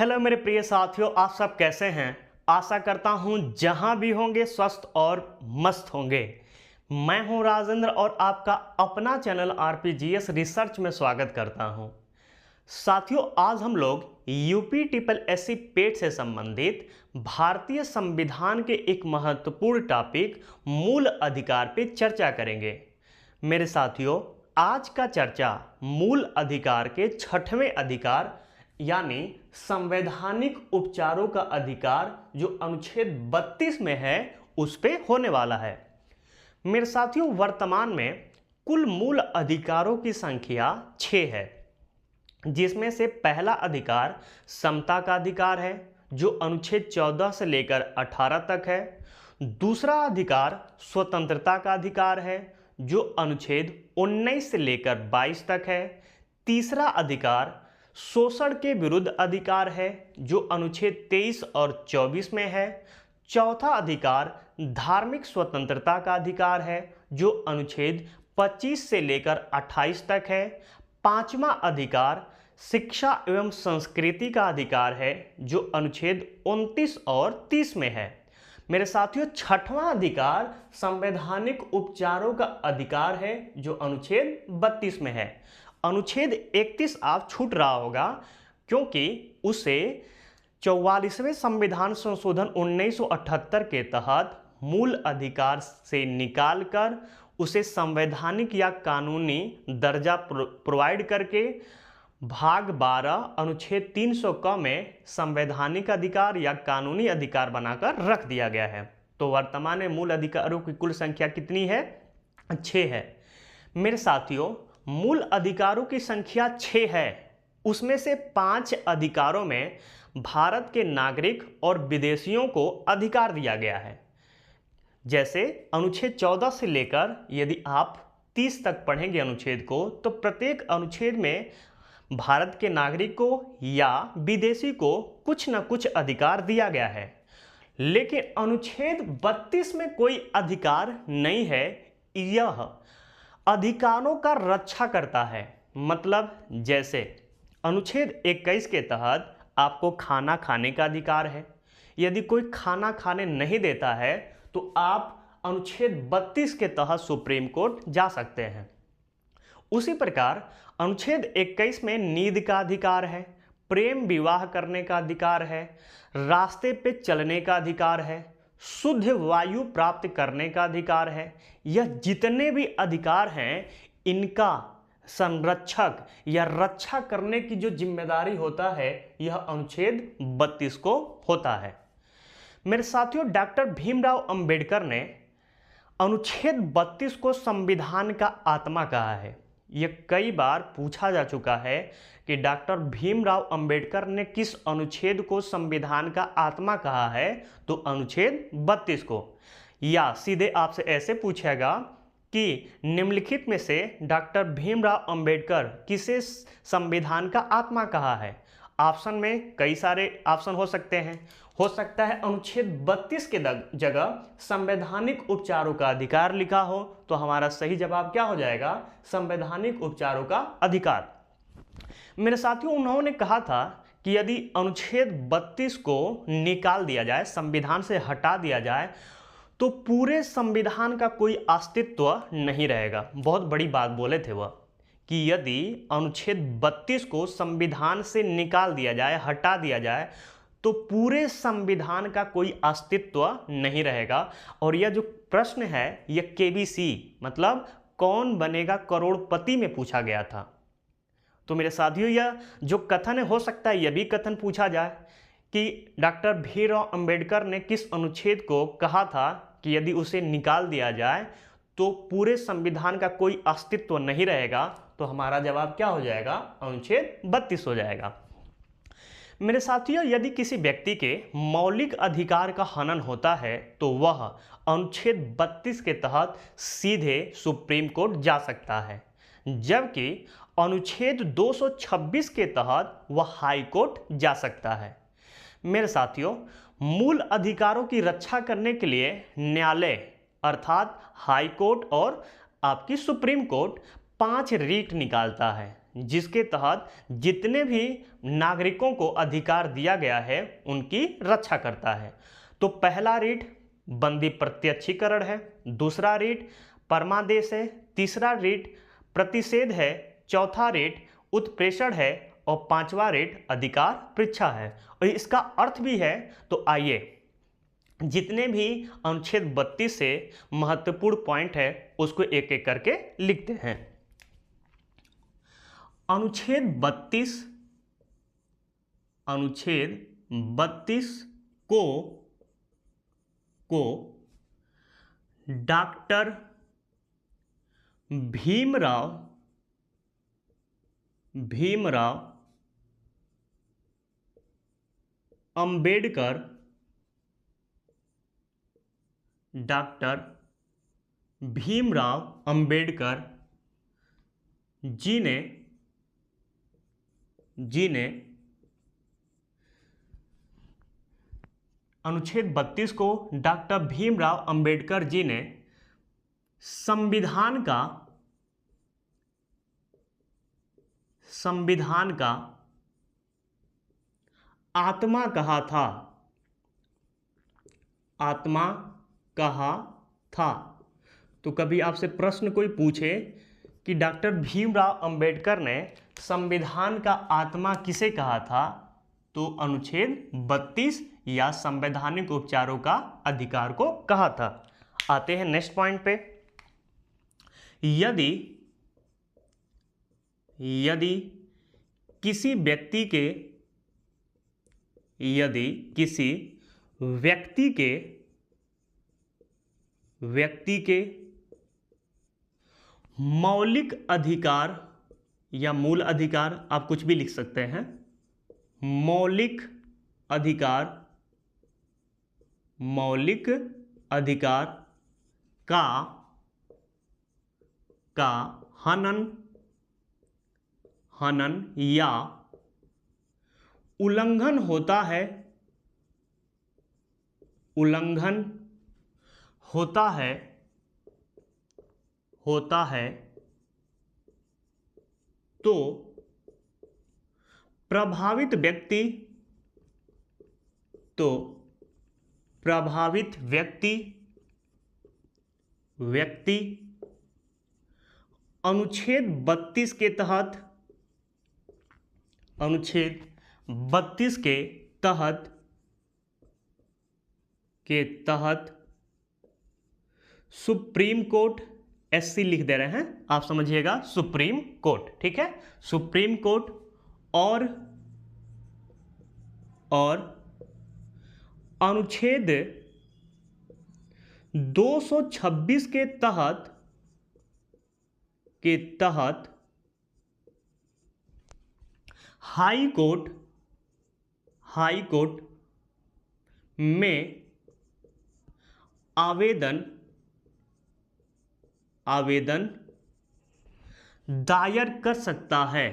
Hello मेरे प्रिय साथियों, आप सब कैसे हैं। आशा करता हूं जहां भी होंगे स्वस्थ और मस्त होंगे। मैं हूं राजेंद्र और आपका अपना चैनल आरपीजीएस रिसर्च में स्वागत करता हूं। साथियों, आज हम लोग यूपी ट्रिपल एससी पेट से संबंधित भारतीय संविधान के एक महत्वपूर्ण टॉपिक मूल अधिकार पे चर्चा करेंगे। मेरे साथियों, आज का चर्चा मूल अधिकार के 6वें अधिकार यानी संवैधानिक उपचारों का अधिकार जो अनुच्छेद 32 में है उस पे होने वाला है। मेरे साथियों, वर्तमान में कुल मूल अधिकारों की संख्या 6 है, जिसमें से पहला अधिकार समता का अधिकार है जो अनुच्छेद 14 से लेकर 18 तक है। दूसरा अधिकार स्वतंत्रता का अधिकार है जो अनुच्छेद 19 से लेकर 22 तक है। तीसरा अधिकार शोषण के विरुद्ध अधिकार है जो अनुच्छेद 23 और 24 में है। चौथा अधिकार धार्मिक स्वतंत्रता का अधिकार है जो अनुच्छेद 25 से लेकर 28 तक है। पांचवा अधिकार शिक्षा एवं संस्कृति का अधिकार है जो अनुच्छेद 29 और 30 में है। मेरे साथियों, छठवां अधिकार संवैधानिक उपचारों का अधिकार है जो अनुच्छेद 32 में है। अनुच्छेद 31 आप छूट रहा होगा क्योंकि उसे 44वें संविधान संशोधन 1978 के तहत मूल अधिकार से निकालकर उसे संवैधानिक या कानूनी दर्जा प्रोवाइड करके भाग 12 अनुच्छेद 300 क में संवैधानिक अधिकार या कानूनी अधिकार बनाकर रख दिया गया है। तो वर्तमान में मूल अधिकारों की कुल संख्या कितनी है? 6 है। मेरे साथियों, मूल अधिकारों की संख्या 6 है, उसमें से 5 अधिकारों में भारत के नागरिक और विदेशियों को अधिकार दिया गया है। जैसे अनुच्छेद 14 से लेकर यदि आप 30 तक पढ़ेंगे अनुच्छेद को, तो प्रत्येक अनुच्छेद में भारत के नागरिक को या विदेशी को कुछ न कुछ अधिकार दिया गया है। लेकिन अनुच्छेद 32 में कोई अधिकार नहीं है। यह अधिकारों का रक्षा करता है। मतलब जैसे अनुच्छेद 21 के तहत आपको खाना खाने का अधिकार है। यदि कोई खाना खाने नहीं देता है तो आप अनुच्छेद 32 के तहत सुप्रीम कोर्ट जा सकते हैं। उसी प्रकार अनुच्छेद 21 में नींद का अधिकार है, प्रेम विवाह करने का अधिकार है, रास्ते पे चलने का अधिकार है, शुद्ध वायु प्राप्त करने का अधिकार है। यह जितने भी अधिकार हैं इनका संरक्षक या रक्षा करने की जो जिम्मेदारी होता है यह अनुच्छेद 32 को होता है। मेरे साथियों, डॉक्टर भीमराव अंबेडकर ने अनुच्छेद 32 को संविधान का आत्मा कहा है। यह कई बार पूछा जा चुका है कि डॉक्टर भीमराव अंबेडकर ने किस अनुच्छेद को संविधान का आत्मा कहा है, तो अनुच्छेद 32 को। या सीधे आपसे ऐसे पूछेगा कि निम्नलिखित में से डॉक्टर भीमराव अंबेडकर किसे संविधान का आत्मा कहा है। ऑप्शन में कई सारे ऑप्शन हो सकते हैं। हो सकता है अनुच्छेद 32 के जगह संवैधानिक उपचारों का अधिकार लिखा हो, तो हमारा सही जवाब क्या हो जाएगा? संवैधानिक उपचारों का अधिकार। मेरे साथियों, उन्होंने कहा था कि यदि अनुच्छेद 32 को निकाल दिया जाए, संविधान से हटा दिया जाए, तो पूरे संविधान का कोई अस्तित्व नहीं रहेगा। बहुत बड़ी बात बोले थे वह कि यदि अनुच्छेद 32 को संविधान से निकाल दिया जाए, हटा दिया जाए, तो पूरे संविधान का कोई अस्तित्व नहीं रहेगा। और यह जो प्रश्न है यह केबीसी मतलब कौन बनेगा करोड़पति में पूछा गया था। तो मेरे साथियों, यह जो कथन है, हो सकता है यह भी कथन पूछा जाए कि डॉक्टर भीमराव अंबेडकर ने किस अनुच्छेद को कहा था कि यदि उसे निकाल दिया जाए तो पूरे संविधान का कोई अस्तित्व नहीं रहेगा। तो हमारा जवाब क्या हो जाएगा? अनुच्छेद 32 हो जाएगा। मेरे साथियों, यदि किसी व्यक्ति के मौलिक अधिकार का हनन होता है तो वह अनुच्छेद 32 के तहत सीधे सुप्रीम कोर्ट जा सकता है, जबकि अनुच्छेद 226 के तहत वह हाई कोर्ट जा सकता है। मेरे साथियों, मूल अधिकारों की रक्षा करने के लिए न्यायालय अर्थात हाई कोर्ट और आपकी सुप्रीम कोर्ट 5 रीट निकालता है, जिसके तहत जितने भी नागरिकों को अधिकार दिया गया है उनकी रक्षा करता है। तो पहला रीट बंदी प्रत्यक्षीकरण है, दूसरा रीट परमादेश है, तीसरा रीट प्रतिषेध है, चौथा रीट उत्प्रेषण है और पांचवा रीट अधिकार परीक्षा है। और इसका अर्थ भी है, तो आइए जितने भी अनुच्छेद 32 से महत्वपूर्ण पॉइंट है उसको एक एक करके लिखते हैं। अनुच्छेद 32 को डॉक्टर भीमराव अंबेडकर जी ने अनुच्छेद 32 को डॉक्टर भीमराव अंबेडकर जी ने संविधान का आत्मा कहा था। तो कभी आपसे प्रश्न कोई पूछे कि डॉक्टर भीमराव अंबेडकर ने संविधान का आत्मा किसे कहा था, तो अनुच्छेद 32 या संवैधानिक उपचारों का अधिकार को कहा था। आते हैं नेक्स्ट पॉइंट पे। यदि किसी व्यक्ति के मौलिक अधिकार या मूल अधिकार, आप कुछ भी लिख सकते हैं, मौलिक अधिकार का हनन या उल्लंघन होता है तो प्रभावित व्यक्ति अनुच्छेद 32 के तहत सुप्रीम कोर्ट, एससी लिख दे रहे हैं, आप समझिएगा सुप्रीम कोर्ट, ठीक है, सुप्रीम कोर्ट और अनुच्छेद 226 के तहत हाई कोर्ट में आवेदन दायर कर सकता है,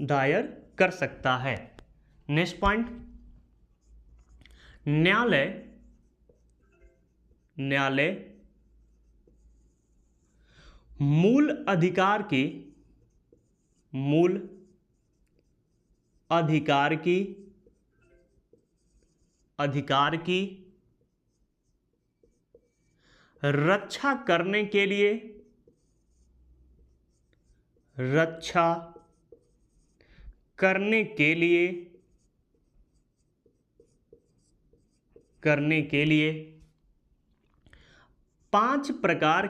दायर कर सकता है। नेक्स्ट पॉइंट, न्यायालय मूल अधिकार की रक्षा करने के लिए 5 प्रकार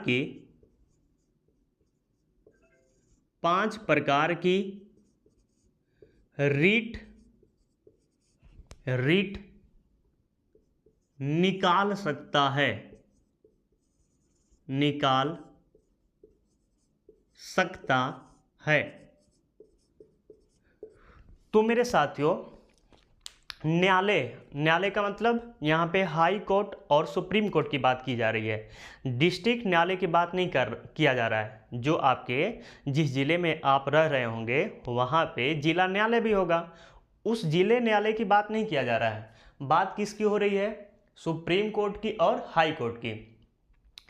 की रीट निकाल सकता है। तो मेरे साथियों, न्यायालय का मतलब यहाँ पे हाई कोर्ट और सुप्रीम कोर्ट की बात की जा रही है। डिस्ट्रिक्ट न्यायालय की बात नहीं किया जा रहा है। जो आपके जिस जिले में आप रह रहे होंगे वहाँ पे जिला न्यायालय भी होगा, उस जिले न्यायालय की बात नहीं किया जा रहा है, बात किसकी हो रही है? सुप्रीम कोर्ट की और हाई कोर्ट की।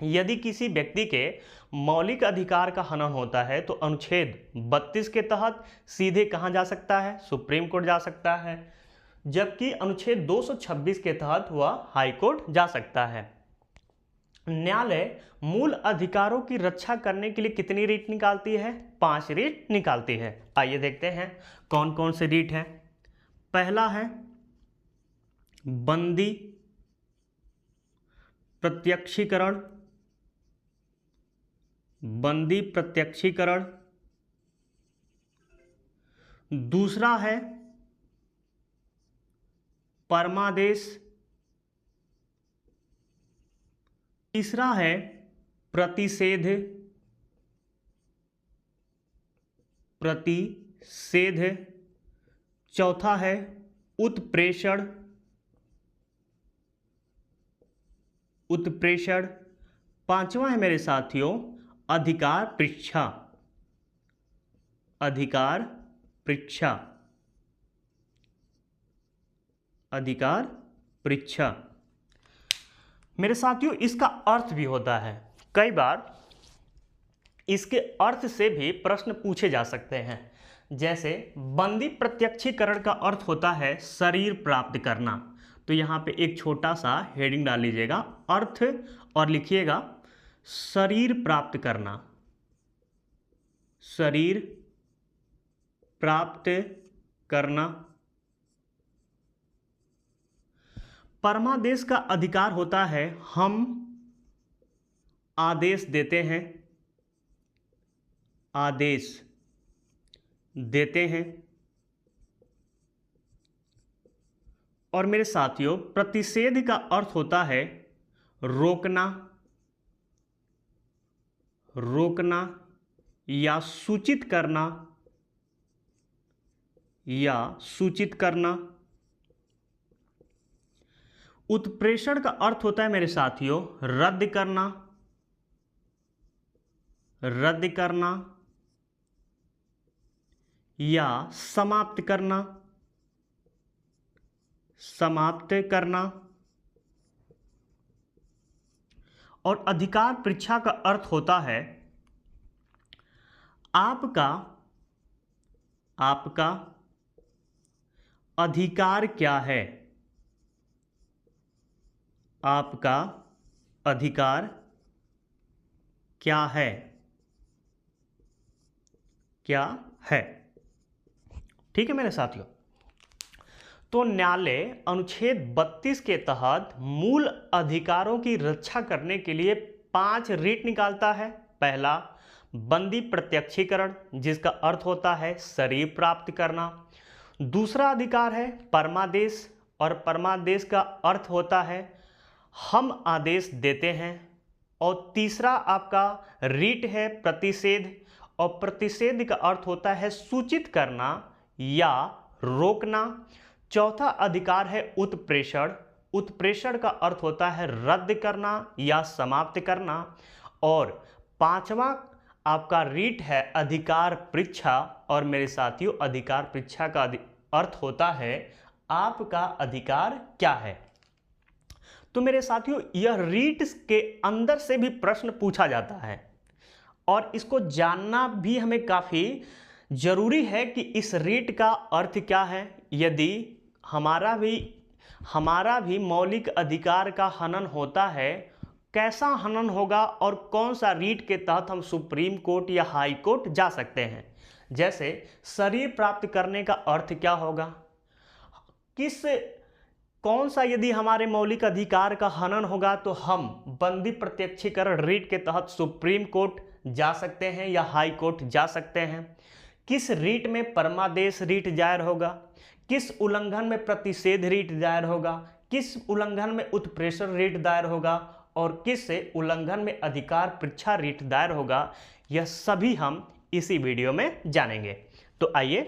यदि किसी व्यक्ति के मौलिक अधिकार का हनन होता है तो अनुच्छेद 32 के तहत सीधे कहां जा सकता है? सुप्रीम कोर्ट जा सकता है, जबकि अनुच्छेद 226 के तहत वह हाई कोर्ट जा सकता है। न्यायालय मूल अधिकारों की रक्षा करने के लिए कितनी रीट निकालती है? 5 रीट निकालती है। आइए देखते हैं कौन कौन से रीट हैं। पहला है बंदी प्रत्यक्षीकरण, बंदी प्रत्यक्षीकरण। दूसरा है परमादेश। तीसरा है प्रतिषेध, प्रतिषेध। चौथा है उत्प्रेषण, उत्प्रेषण। पांचवा है मेरे साथियों अधिकार परीक्षा, अधिकार परीक्षा, अधिकार परीक्षा। मेरे साथियों इसका अर्थ भी होता है, कई बार इसके अर्थ से भी प्रश्न पूछे जा सकते हैं। जैसे बंदी प्रत्यक्षीकरण का अर्थ होता है शरीर प्राप्त करना, तो यहाँ पे एक छोटा सा हेडिंग डाल लीजिएगा अर्थ और लिखिएगा शरीर प्राप्त करना, शरीर प्राप्त करना। परमादेश का अधिकार होता है हम आदेश देते हैं, आदेश देते हैं। और मेरे साथियों प्रतिषेध का अर्थ होता है रोकना, रोकना या सूचित करना, या सूचित करना। उत्प्रेषण का अर्थ होता है मेरे साथियों रद्द करना, रद्द करना या समाप्त करना, समाप्त करना। और अधिकार परीक्षा का अर्थ होता है आपका, आपका अधिकार क्या है, आपका अधिकार क्या है, क्या है। ठीक है मेरे साथियों, तो न्यायालय अनुच्छेद 32 के तहत मूल अधिकारों की रक्षा करने के लिए 5 रीट निकालता है। पहला बंदी प्रत्यक्षीकरण, जिसका अर्थ होता है शरीर प्राप्त करना। दूसरा अधिकार है परमादेश, और परमादेश का अर्थ होता है हम आदेश देते हैं। और तीसरा आपका रीट है प्रतिषेध, और प्रतिषेध का अर्थ होता है सूचित करना या रोकना। चौथा अधिकार है उत्प्रेषण, उत्प्रेषण का अर्थ होता है रद्द करना या समाप्त करना। और पांचवा आपका रीट है अधिकार परीक्षा, और मेरे साथियों अधिकार परीक्षा का अर्थ होता है आपका अधिकार क्या है। तो मेरे साथियों यह रीट के अंदर से भी प्रश्न पूछा जाता है, और इसको जानना भी हमें काफ़ी जरूरी है कि इस रीट का अर्थ क्या है। यदि हमारा भी मौलिक अधिकार का हनन होता है, कैसा हनन होगा और कौन सा रीट के तहत हम सुप्रीम कोर्ट या हाई कोर्ट जा सकते हैं। जैसे शरीर प्राप्त करने का अर्थ क्या होगा, कौन सा यदि हमारे मौलिक अधिकार का हनन होगा तो हम बंदी प्रत्यक्षीकरण रीट के तहत सुप्रीम कोर्ट जा सकते हैं या हाई कोर्ट जा सकते हैं। किस रीट में परमादेश रीट दायर होगा, किस उल्लंघन में प्रतिषेध रीट दायर होगा, किस उल्लंघन में उत्प्रेषण रीट दायर होगा, और किस उल्लंघन में अधिकार परीक्षा रीट दायर होगा, यह सभी हम इसी वीडियो में जानेंगे। तो आइए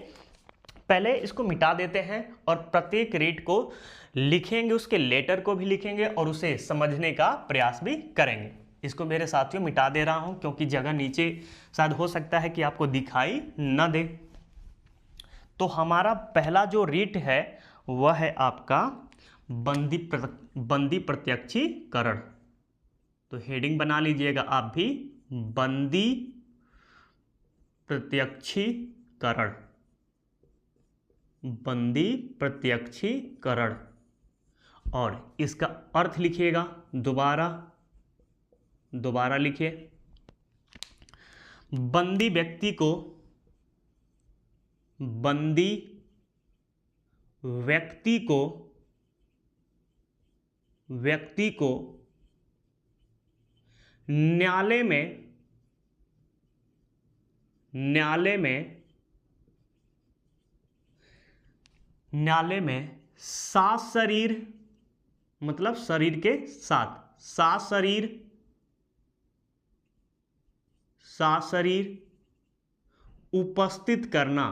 पहले इसको मिटा देते हैं और प्रत्येक रीट को लिखेंगे, उसके लेटर को भी लिखेंगे और उसे समझने का प्रयास भी करेंगे। इसको मेरे साथियों मिटा दे रहा हूं क्योंकि जगह नीचे शायद हो सकता है कि आपको दिखाई न दे। तो हमारा पहला जो रीट है वह है आपका बंदी प्रत्यक्षीकरण। तो हेडिंग बना लीजिएगा आप भी, बंदी प्रत्यक्षीकरण, बंदी प्रत्यक्षीकरण। और इसका अर्थ लिखिएगा, दोबारा लिखिए। बंदी व्यक्ति को न्यायालय में सशरीर, मतलब शरीर के साथ, सशरीर उपस्थित करना,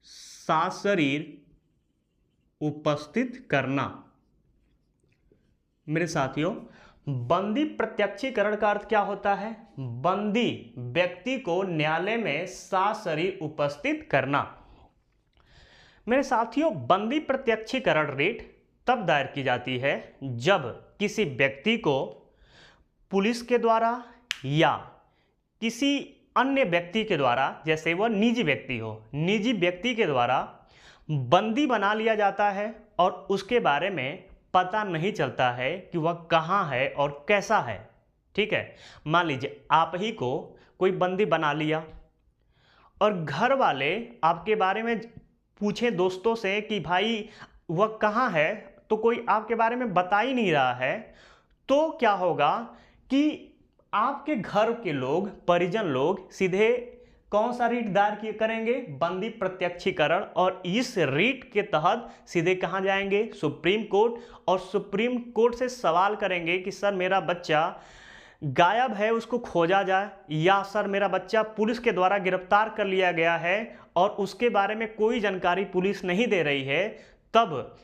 सशरीर उपस्थित करना। मेरे साथियों, बंदी प्रत्यक्षीकरण का अर्थ क्या होता है? बंदी व्यक्ति को न्यायालय में सशरीर उपस्थित करना। मेरे साथियों, बंदी प्रत्यक्षीकरण रिट तब दायर की जाती है जब किसी व्यक्ति को पुलिस के द्वारा या किसी अन्य व्यक्ति के द्वारा, जैसे वह निजी व्यक्ति हो, निजी व्यक्ति के द्वारा बंदी बना लिया जाता है और उसके बारे में पता नहीं चलता है कि वह कहाँ है और कैसा है। ठीक है, मान लीजिए आप ही को कोई बंदी बना लिया और घर वाले आपके बारे में पूछे दोस्तों से कि भाई वह कहाँ है, तो कोई आपके बारे में बता ही नहीं रहा है, तो क्या होगा कि आपके घर के लोग, परिजन लोग सीधे कौन सा रीट दायर करेंगे? बंदी प्रत्यक्षीकरण। और इस रीट के तहत सीधे कहां जाएंगे? Supreme court. और सुप्रीम कोर्ट से सवाल करेंगे कि सर मेरा बच्चा गायब है, उसको खोजा जाए, या सर मेरा बच्चा पुलिस के द्वारा गिरफ्तार कर लिया गया है और उसके बारे में कोई जानकारी पुलिस नहीं दे रही है। तब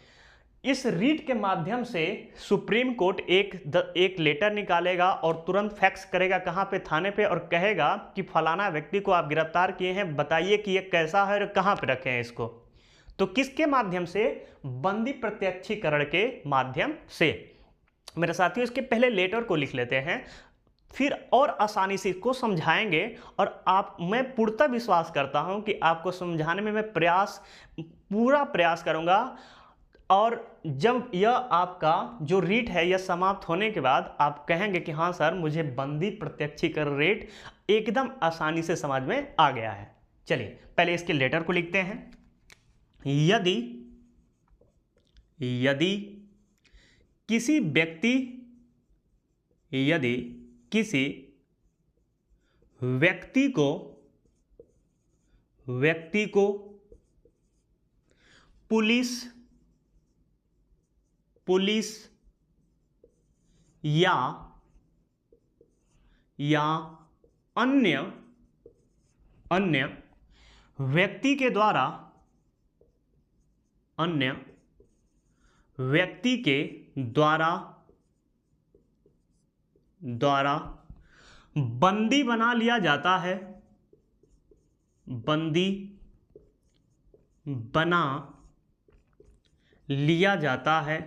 इस रीट के माध्यम से सुप्रीम कोर्ट एक लेटर निकालेगा और तुरंत फैक्स करेगा कहाँ पे? थाने पे, और कहेगा कि फलाना व्यक्ति को आप गिरफ्तार किए हैं, बताइए कि ये कैसा है और कहाँ पे रखे हैं इसको। तो किसके माध्यम से? बंदी प्रत्यक्षीकरण के माध्यम से। मेरे साथियों, इसके पहले लेटर को लिख लेते हैं, फिर और आसानी से इसको समझाएंगे। और मैं पूर्णतः विश्वास करता हूं कि आपको समझाने में मैं पूरा प्रयास करूंगा। और जब यह आपका जो रीट है यह समाप्त होने के बाद आप कहेंगे कि हाँ सर, मुझे बंदी प्रत्यक्षीकरण रीट एकदम आसानी से समझ में आ गया है। चलिए पहले इसके लेटर को लिखते हैं। यदि किसी व्यक्ति को पुलिस या अन्य व्यक्ति के द्वारा बंदी बना लिया जाता है, बंदी बना लिया जाता है,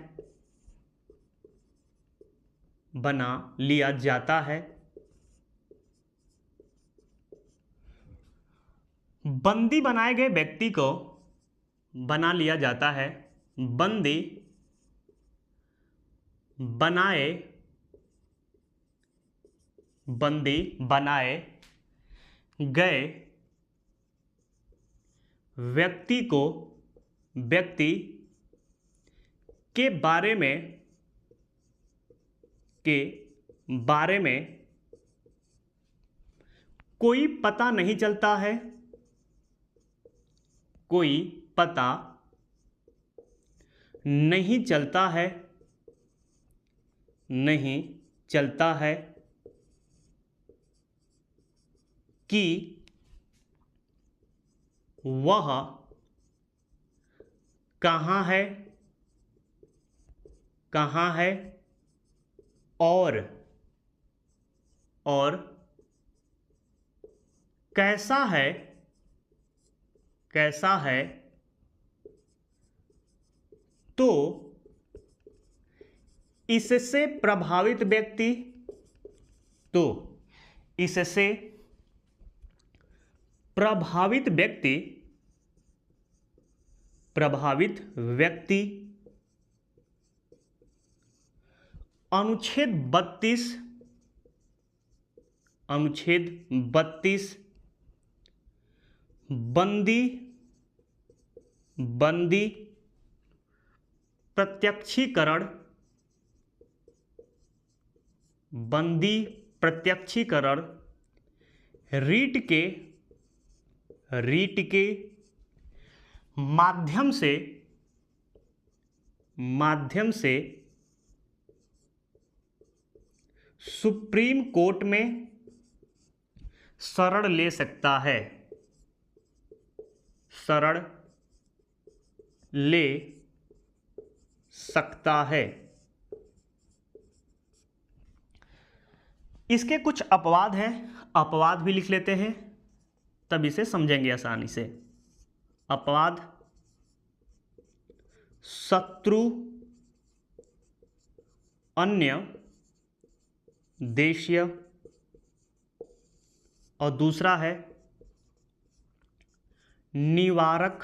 बंदी बनाए गए व्यक्ति को बना लिया जाता है, बंदी बनाए गए व्यक्ति के बारे में कोई पता नहीं चलता है, नहीं चलता है कि वह कहाँ है और कैसा है, तो इससे प्रभावित व्यक्ति अनुच्छेद 32 बंदी प्रत्यक्षीकरण रीट के माध्यम से सुप्रीम कोर्ट में शरण ले सकता है। इसके कुछ अपवाद हैं, अपवाद भी लिख लेते हैं तब इसे समझेंगे आसानी से। अपवाद: शत्रु अन्य देशीय, और दूसरा है निवारक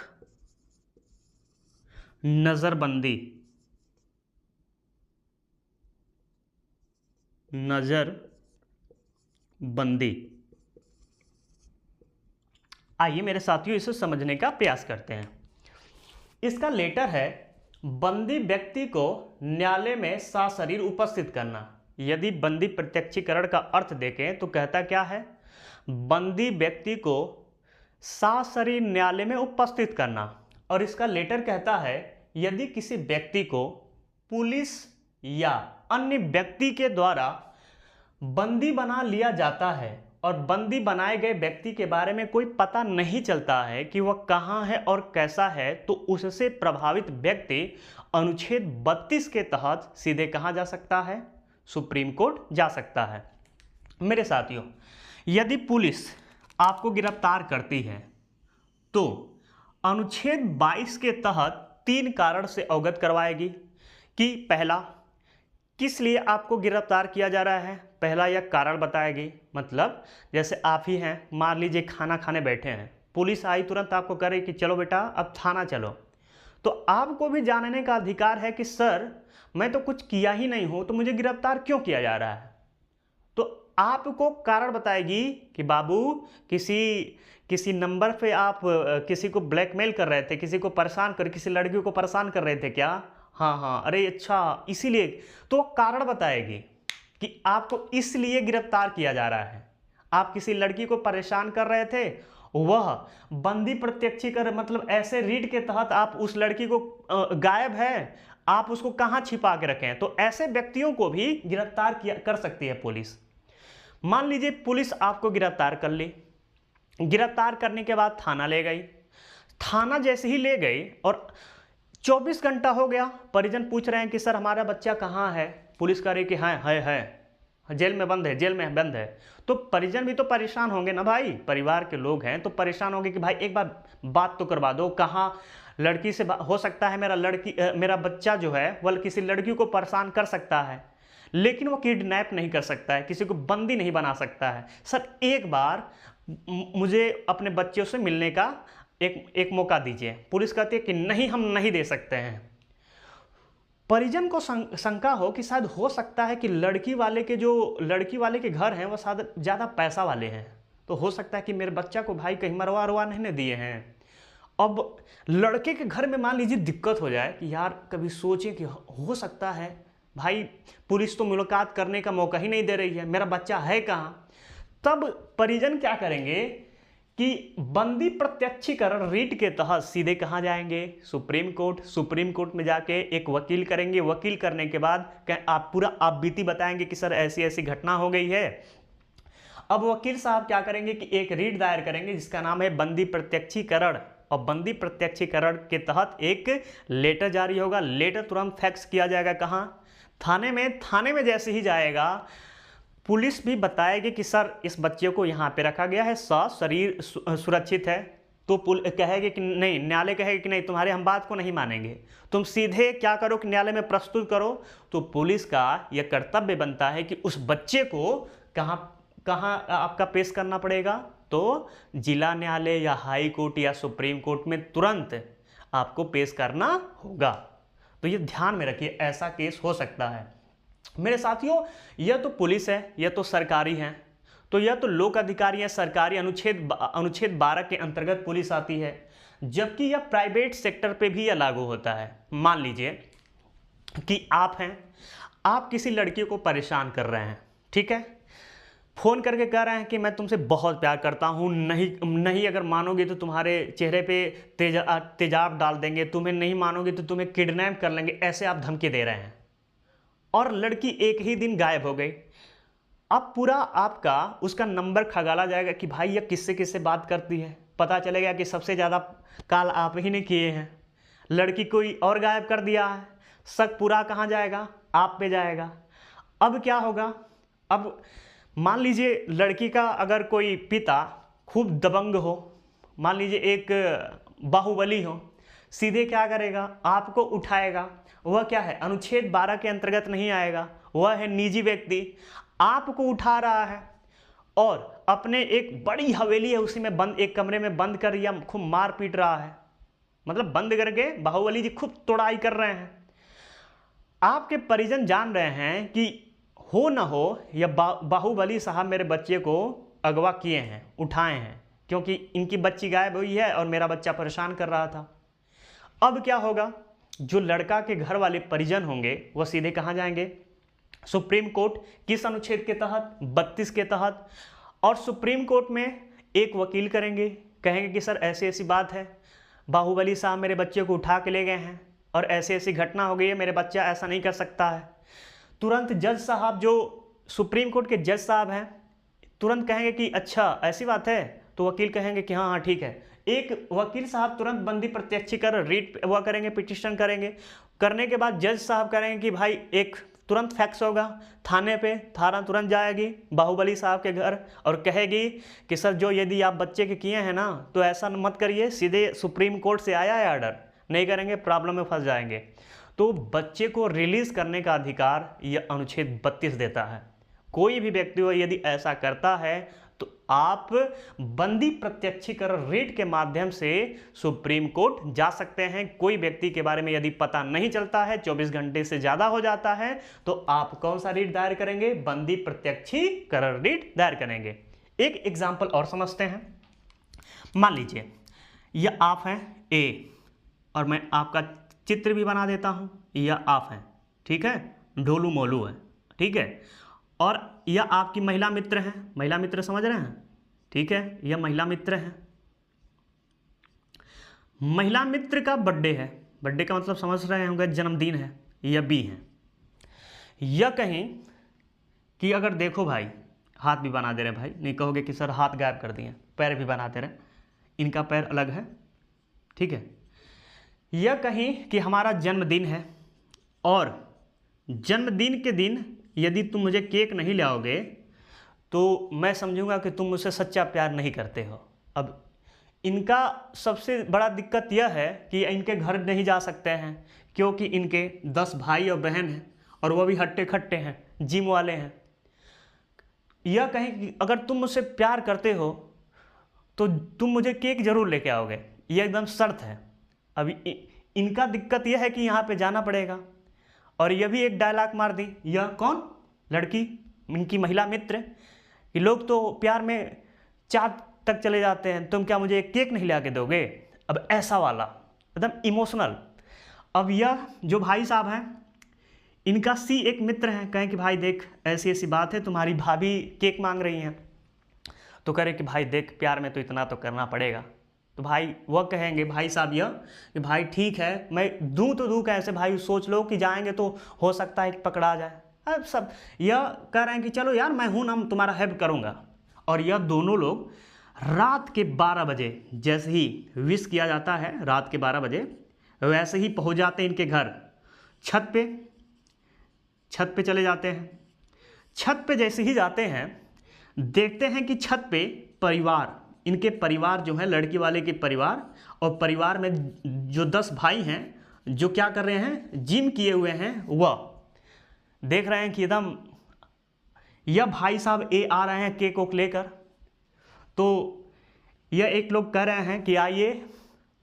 नजरबंदी। आइए मेरे साथियों इसे समझने का प्रयास करते हैं। इसका लेटर है, बंदी व्यक्ति को न्यायालय में सशरीर उपस्थित करना। यदि बंदी प्रत्यक्षीकरण का अर्थ देखें तो कहता क्या है, बंदी व्यक्ति को सशरीर न्यायालय में उपस्थित करना। और इसका लेटर कहता है, यदि किसी व्यक्ति को पुलिस या अन्य व्यक्ति के द्वारा बंदी बना लिया जाता है और बंदी बनाए गए व्यक्ति के बारे में कोई पता नहीं चलता है कि वह कहाँ है और कैसा है, तो उससे प्रभावित व्यक्ति अनुच्छेद 32 के तहत सीधे कहाँ जा सकता है, सुप्रीम कोर्ट जा सकता है। मेरे साथियों, यदि पुलिस आपको गिरफ्तार करती है तो अनुच्छेद 22 के तहत 3 कारण से अवगत करवाएगी कि पहला, किस लिए आपको गिरफ्तार किया जा रहा है, पहला यह कारण बताएगी। मतलब जैसे आप ही हैं, मान लीजिए खाना खाने बैठे हैं, पुलिस आई, तुरंत आपको करे कि चलो बेटा अब थाना चलो, तो आपको भी जानने का अधिकार है कि सर मैं तो कुछ किया ही नहीं हूं, तो मुझे गिरफ्तार क्यों किया जा रहा है। तो आपको कारण बताएगी कि बाबू किसी नंबर पे आप किसी को ब्लैकमेल कर रहे थे, किसी लड़की को परेशान कर रहे थे क्या, हाँ, अरे अच्छा, इसीलिए। तो कारण बताएगी कि आपको इसलिए गिरफ्तार किया जा रहा है। आप किसी लड़की को परेशान कर रहे थे, वह बंदी प्रत्यक्षीकरण मतलब ऐसे रीट के तहत आप उस लड़की को गायब है, आप उसको कहाँ छिपा के रखें, तो ऐसे व्यक्तियों को भी गिरफ्तार कर सकती है पुलिस। मान लीजिए पुलिस आपको गिरफ्तार कर ली, गिरफ्तार करने के बाद थाना ले गई, थाना जैसे ही ले गई और 24 घंटा हो गया, परिजन पूछ रहे हैं कि सर हमारा बच्चा कहाँ है, पुलिस कह रही कि हाँ है जेल में बंद है। तो परिजन भी तो परेशान होंगे ना भाई, परिवार के लोग हैं तो परेशान होंगे कि भाई एक बार बात तो करवा दो, कहाँ लड़की से हो सकता है मेरा बच्चा जो है वह किसी लड़की को परेशान कर सकता है, लेकिन वो किडनैप नहीं कर सकता है, किसी को बंदी नहीं बना सकता है। सर एक बार मुझे अपने बच्चों से मिलने का एक मौका दीजिए। पुलिस कहती है कि नहीं, हम नहीं दे सकते हैं। परिजन को शंका हो कि शायद हो सकता है कि लड़की वाले के घर हैं वो शायद ज़्यादा पैसा वाले हैं, तो हो सकता है कि मेरे बच्चा को भाई कहीं मरवा नहीं दिए हैं। अब लड़के के घर में मान लीजिए दिक्कत हो जाए कि यार कभी सोचें कि हो सकता है भाई पुलिस तो मुलाकात करने का मौका ही नहीं दे रही है, मेरा बच्चा है कहाँ। तब परिजन क्या करेंगे कि बंदी प्रत्यक्षीकरण रीट के तहत सीधे कहाँ जाएंगे, सुप्रीम कोर्ट में जाके एक वकील करेंगे। वकील करने के बाद आप पूरा बीती बताएंगे कि सर ऐसी ऐसी घटना हो गई है। अब वकील साहब क्या करेंगे कि एक रीट दायर करेंगे जिसका नाम है बंदी प्रत्यक्षीकरण, और बंदी प्रत्यक्षीकरण के तहत एक लेटर जारी होगा। लेटर तुरंत फैक्स किया जाएगा कहाँ, थाने में जैसे ही जाएगा पुलिस भी बताएगी कि सर इस बच्चे को यहाँ पे रखा गया है, शरीर सुरक्षित है, तो कहेगी कि नहीं, न्यायालय कहेगी कि नहीं, तुम्हारे हम बात को नहीं मानेंगे, तुम सीधे क्या करो कि न्यायालय में प्रस्तुत करो। तो पुलिस का यह कर्तव्य बनता है कि उस बच्चे को कहाँ कहाँ आपका पेश करना पड़ेगा, तो जिला न्यायालय या हाई कोर्ट या सुप्रीम कोर्ट में तुरंत आपको पेश करना होगा। तो ये ध्यान में रखिए, ऐसा केस हो सकता है। मेरे साथियों, यह तो पुलिस है, यह तो सरकारी है, तो यह तो लोक अधिकारी है, सरकारी अनुच्छेद 12 के अंतर्गत पुलिस आती है। जबकि यह प्राइवेट सेक्टर पे भी यह लागू होता है। मान लीजिए कि आप हैं, आप किसी लड़की को परेशान कर रहे हैं, ठीक है, फ़ोन करके कह रहे हैं कि मैं तुमसे बहुत प्यार करता हूँ, नहीं अगर मानोगे तो तुम्हारे चेहरे पे तेजाब डाल देंगे, तुम्हें नहीं मानोगे तो तुम्हें किडनैप कर लेंगे, ऐसे आप धमकी दे रहे हैं। और लड़की एक ही दिन गायब हो गई। अब पूरा आपका उसका नंबर खगाला जाएगा कि भाई यह किससे किससे बात करती है। पता चलेगा कि सबसे ज़्यादा कॉल आप ही ने किए हैं, लड़की कोई और गायब कर दिया है। शक पूरा कहाँ जाएगा? आप पे जाएगा। अब क्या होगा? अब मान लीजिए लड़की का अगर कोई पिता खूब दबंग हो, मान लीजिए एक बाहुबली हो, सीधे क्या करेगा? आपको उठाएगा। वह क्या है? अनुच्छेद 12 के अंतर्गत नहीं आएगा। वह है निजी व्यक्ति, आपको उठा रहा है और अपने एक बड़ी हवेली है उसी में बंद, एक कमरे में बंद कर या खूब मार पीट रहा है। मतलब बंद करके बाहुबली जी खूब तोड़ाई कर रहे हैं। आपके परिजन जान रहे हैं कि हो ना हो या बाहुबली साहब मेरे बच्चे को अगवा किए हैं, उठाए हैं, क्योंकि इनकी बच्ची गायब हुई है और मेरा बच्चा परेशान कर रहा था। अब क्या होगा? जो लड़का के घर वाले परिजन होंगे वह सीधे कहाँ जाएंगे? Supreme court. किस अनुच्छेद के तहत? 32 के तहत। और सुप्रीम कोर्ट में एक वकील करेंगे, कहेंगे कि सर ऐसी ऐसी बात है, बाहुबली साहब मेरे बच्चे को उठा के ले गए हैं और ऐसी ऐसी घटना हो गई है, मेरे बच्चा ऐसा नहीं कर सकता है। तुरंत जज साहब, जो सुप्रीम कोर्ट के जज साहब हैं, तुरंत कहेंगे कि अच्छा ऐसी बात है, तो वकील कहेंगे कि हाँ हाँ ठीक है। एक वकील साहब तुरंत बंदी प्रत्यक्षीकरण रीट वह करेंगे, पिटिशन करेंगे। करने के बाद जज साहब करेंगे कि भाई एक तुरंत फैक्स होगा थाने पे, थाना तुरंत जाएगी बाहुबली साहब के घर और कहेगी कि सर जो यदि आप बच्चे के किए हैं ना तो ऐसा मत करिए, सीधे सुप्रीम कोर्ट से आया है ऑर्डर, नहीं करेंगे प्रॉब्लम में फंस जाएंगे। तो बच्चे को रिलीज करने का अधिकार यह अनुच्छेद 32 देता है। कोई भी व्यक्ति हो यदि ऐसा करता है तो आप बंदी प्रत्यक्षीकरण रीट के माध्यम से सुप्रीम कोर्ट जा सकते हैं। कोई व्यक्ति के बारे में यदि पता नहीं चलता है, 24 घंटे से ज़्यादा हो जाता है, तो आप कौन सा रीट दायर करेंगे? बंदी प्रत्यक्षीकरण रीट दायर करेंगे। एक एग्जाम्पल और समझते हैं। मान लीजिए यह आप हैं ए और मैं आपका चित्र भी बना देता हूँ। यह आप हैं, ठीक है, ढोलू मोलू है, ठीक है, और यह आपकी महिला मित्र है। महिला मित्र समझ रहे हैं? ठीक है, यह महिला मित्र है। महिला मित्र का बर्थडे है, बर्थडे का मतलब समझ रहे होंगे, जन्मदिन है। यह बी है। यह कहें कि अगर देखो भाई, हाथ भी बना दे रहे भाई, नहीं कहोगे कि सर हाथ गायब कर दिए, पैर भी बना दे रहे, इनका पैर अलग है, ठीक है। यह कहें कि हमारा जन्मदिन है और जन्मदिन के दिन यदि तुम मुझे केक नहीं लाओगे तो मैं समझूंगा कि तुम मुझसे सच्चा प्यार नहीं करते हो। अब इनका सबसे बड़ा दिक्कत यह है कि इनके घर नहीं जा सकते हैं क्योंकि इनके 10 भाई और बहन हैं और वह भी हट्टे खट्टे हैं, जिम वाले हैं। यह कहें कि अगर तुम मुझसे प्यार करते हो तो तुम मुझे केक जरूर लेके आओगे, यह एकदम शर्त है। अभी इनका दिक्कत यह है कि यहाँ पे जाना पड़ेगा। और यह भी एक डायलॉग मार दी, यह कौन? लड़की, इनकी महिला मित्र, कि लोग तो प्यार में चाँद तक चले जाते हैं, तुम क्या मुझे एक केक नहीं ला के दोगे? अब ऐसा वाला एकदम इमोशनल। अब यह जो भाई साहब हैं, इनका सी एक मित्र हैं, कहें कि भाई देख ऐसी ऐसी बात है, तुम्हारी भाभी केक मांग रही हैं। तो कह रहे कि भाई देख प्यार में तो इतना तो करना पड़ेगा। तो भाई वह कहेंगे भाई साहब यह कि भाई ठीक है, मैं दूँ तो दूँ कैसे भाई, सोच लो कि जाएंगे तो हो सकता है कि पकड़ा जाए। अब सब यह कह रहे हैं कि चलो यार मैं हूँ ना, तुम्हारा हेल्प करूँगा। और यह दोनों लोग रात के 12 बजे, जैसे ही विश किया जाता है रात के 12 बजे, वैसे ही पहुँच जाते हैं इनके घर। छत पे चले जाते हैं। छत पे जैसे ही जाते हैं देखते हैं कि छत पे परिवार इनके परिवार जो है, लड़की वाले के परिवार, और परिवार में जो 10 भाई हैं जो क्या कर रहे हैं, जिम किए हुए हैं, वह देख रहे हैं कि एकदम यह भाई साहब ए आ रहे हैं केक ओक लेकर। तो यह एक लोग कह रहे हैं कि आइए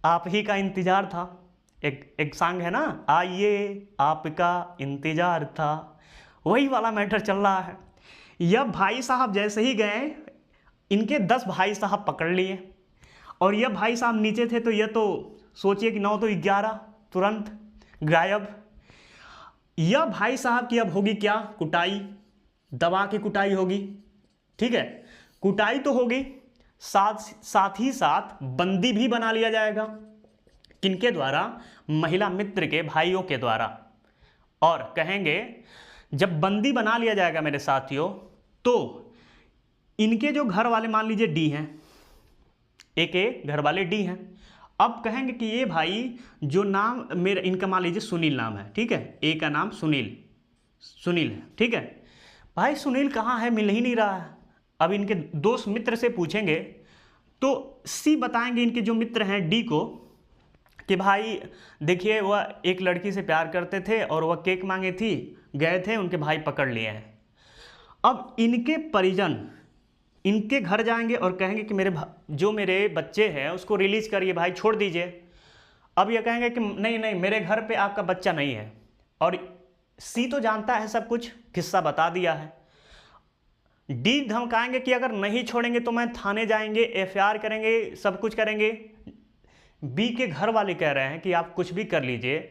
आप ही का इंतजार था। एक सॉन्ग है ना, आइए आपका इंतजार था, वही वाला मैटर चल रहा है। यह भाई साहब जैसे ही गए, इनके 10 भाई साहब पकड़ लिए, और यह भाई साहब नीचे थे, तो यह तो सोचिए कि 9 तो 11 तुरंत गायब। यह भाई साहब की अब होगी क्या, कुटाई, दबा के कुटाई होगी। ठीक है, कुटाई तो होगी, साथ ही साथ बंदी भी बना लिया जाएगा। किनके द्वारा, महिला मित्र के भाइयों के द्वारा। और कहेंगे जब बंदी बना लिया जाएगा मेरे साथियों, तो इनके जो घर वाले मान लीजिए डी हैं, एक घर वाले डी हैं। अब कहेंगे कि ये भाई जो नाम मेरा, इनका मान लीजिए सुनील नाम है, ठीक है, ए का नाम सुनील है, ठीक है। भाई सुनील कहाँ है, मिल ही नहीं रहा है। अब इनके दोस्त मित्र से पूछेंगे तो सी बताएंगे इनके जो मित्र हैं डी को कि भाई देखिए वह एक लड़की से प्यार करते थे और वह केक मांगे थी, गए थे, उनके भाई पकड़ लिए हैं। अब इनके परिजन इनके घर जाएंगे और कहेंगे कि मेरे बच्चे हैं उसको रिलीज करिए भाई, छोड़ दीजिए। अब ये कहेंगे कि नहीं मेरे घर पे आपका बच्चा नहीं है, और सी तो जानता है सब कुछ, किस्सा बता दिया है। डी धमकाएंगे कि अगर नहीं छोड़ेंगे तो मैं थाने जाएंगे, एफआईआर करेंगे, सब कुछ करेंगे। बी के घर वाले कह रहे हैं कि आप कुछ भी कर लीजिए,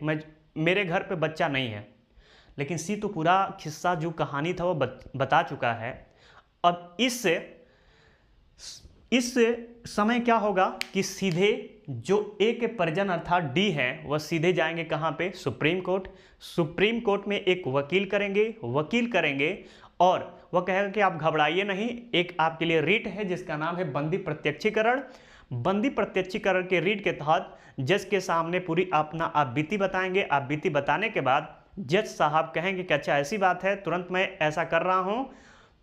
मेरे घर पे बच्चा नहीं है। लेकिन सी तो पूरा किस्सा जो कहानी था वो बता चुका है। अब इस समय क्या होगा कि सीधे जो ए के परिजन अर्थात डी है वह सीधे जाएंगे कहाँ पे, सुप्रीम कोर्ट में एक वकील करेंगे और वह कहेगा कि आप घबराइए नहीं, एक आपके लिए रीट है जिसका नाम है बंदी प्रत्यक्षीकरण के रीट के तहत जज के सामने पूरी अपना आप बीती बताएंगे। आप बीती बताने के बाद जज साहब कहेंगे कि अच्छा ऐसी बात है, तुरंत मैं ऐसा कर रहा हूं,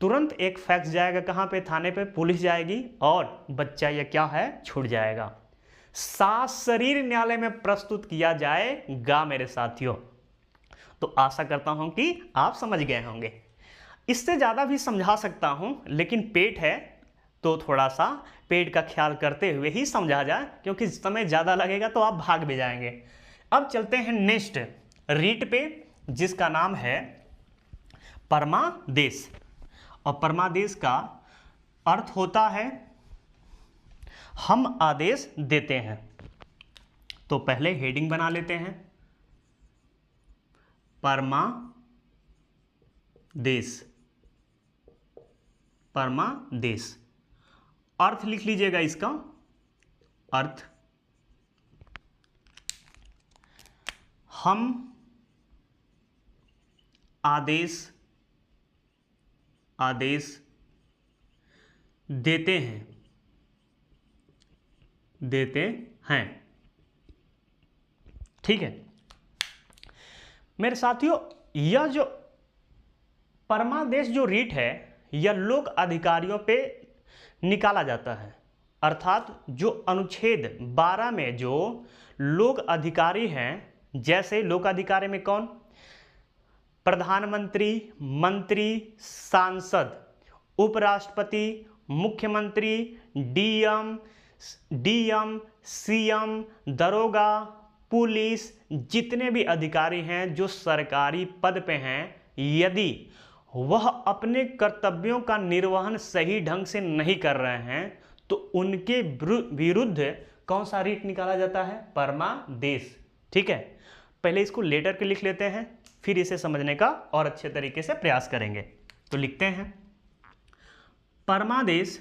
तुरंत एक फैक्स जाएगा कहां पे, थाने पे, पुलिस जाएगी और बच्चा यह क्या है, छूट जाएगा। सशरीर न्यायालय में प्रस्तुत किया जाएगा मेरे साथियों। तो आशा करता हूं कि आप समझ गए होंगे। इससे ज्यादा भी समझा सकता हूं, लेकिन पेट है तो थोड़ा सा पेट का ख्याल करते हुए ही समझा जाए, क्योंकि समय ज्यादा लगेगा तो आप भाग भी जाएंगे। अब चलते हैं नेक्स्ट रीट पे, जिसका नाम है परमादेश। और परमादेश का अर्थ होता है हम आदेश देते हैं। तो पहले हेडिंग बना लेते हैं, परमादेश। अर्थ लिख लीजिएगा इसका, अर्थ हम आदेश देते हैं। ठीक है मेरे साथियों, यह जो परमादेश जो रीट है यह लोक अधिकारियों पे निकाला जाता है। अर्थात जो अनुच्छेद 12 में जो लोक अधिकारी हैं, जैसे लोक अधिकारी में कौन, प्रधानमंत्री, मंत्री, सांसद, उपराष्ट्रपति, मुख्यमंत्री, डीएम, सीएम, दरोगा, पुलिस, जितने भी अधिकारी हैं जो सरकारी पद पे हैं, यदि वह अपने कर्तव्यों का निर्वहन सही ढंग से नहीं कर रहे हैं तो उनके विरुद्ध कौन सा रीट निकाला जाता है, परमादेश। ठीक है, पहले इसको लेटर के लिख लेते हैं, फिर इसे समझने का और अच्छे तरीके से प्रयास करेंगे। तो लिखते हैं परमादेश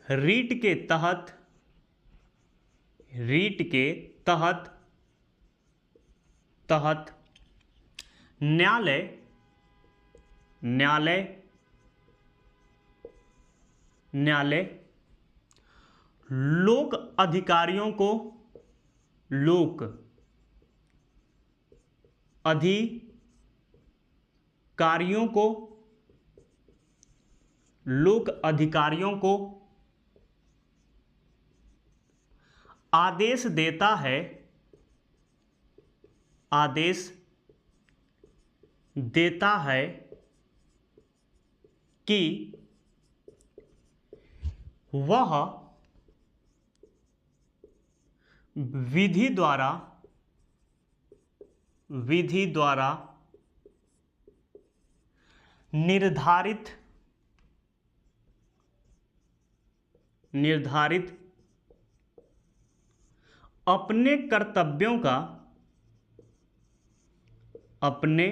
रीट के तहत न्यायालय लोक अधिकारियों को कार्यों को, लोक अधिकारियों को आदेश देता है, आदेश देता है कि वह विधि द्वारा निर्धारित अपने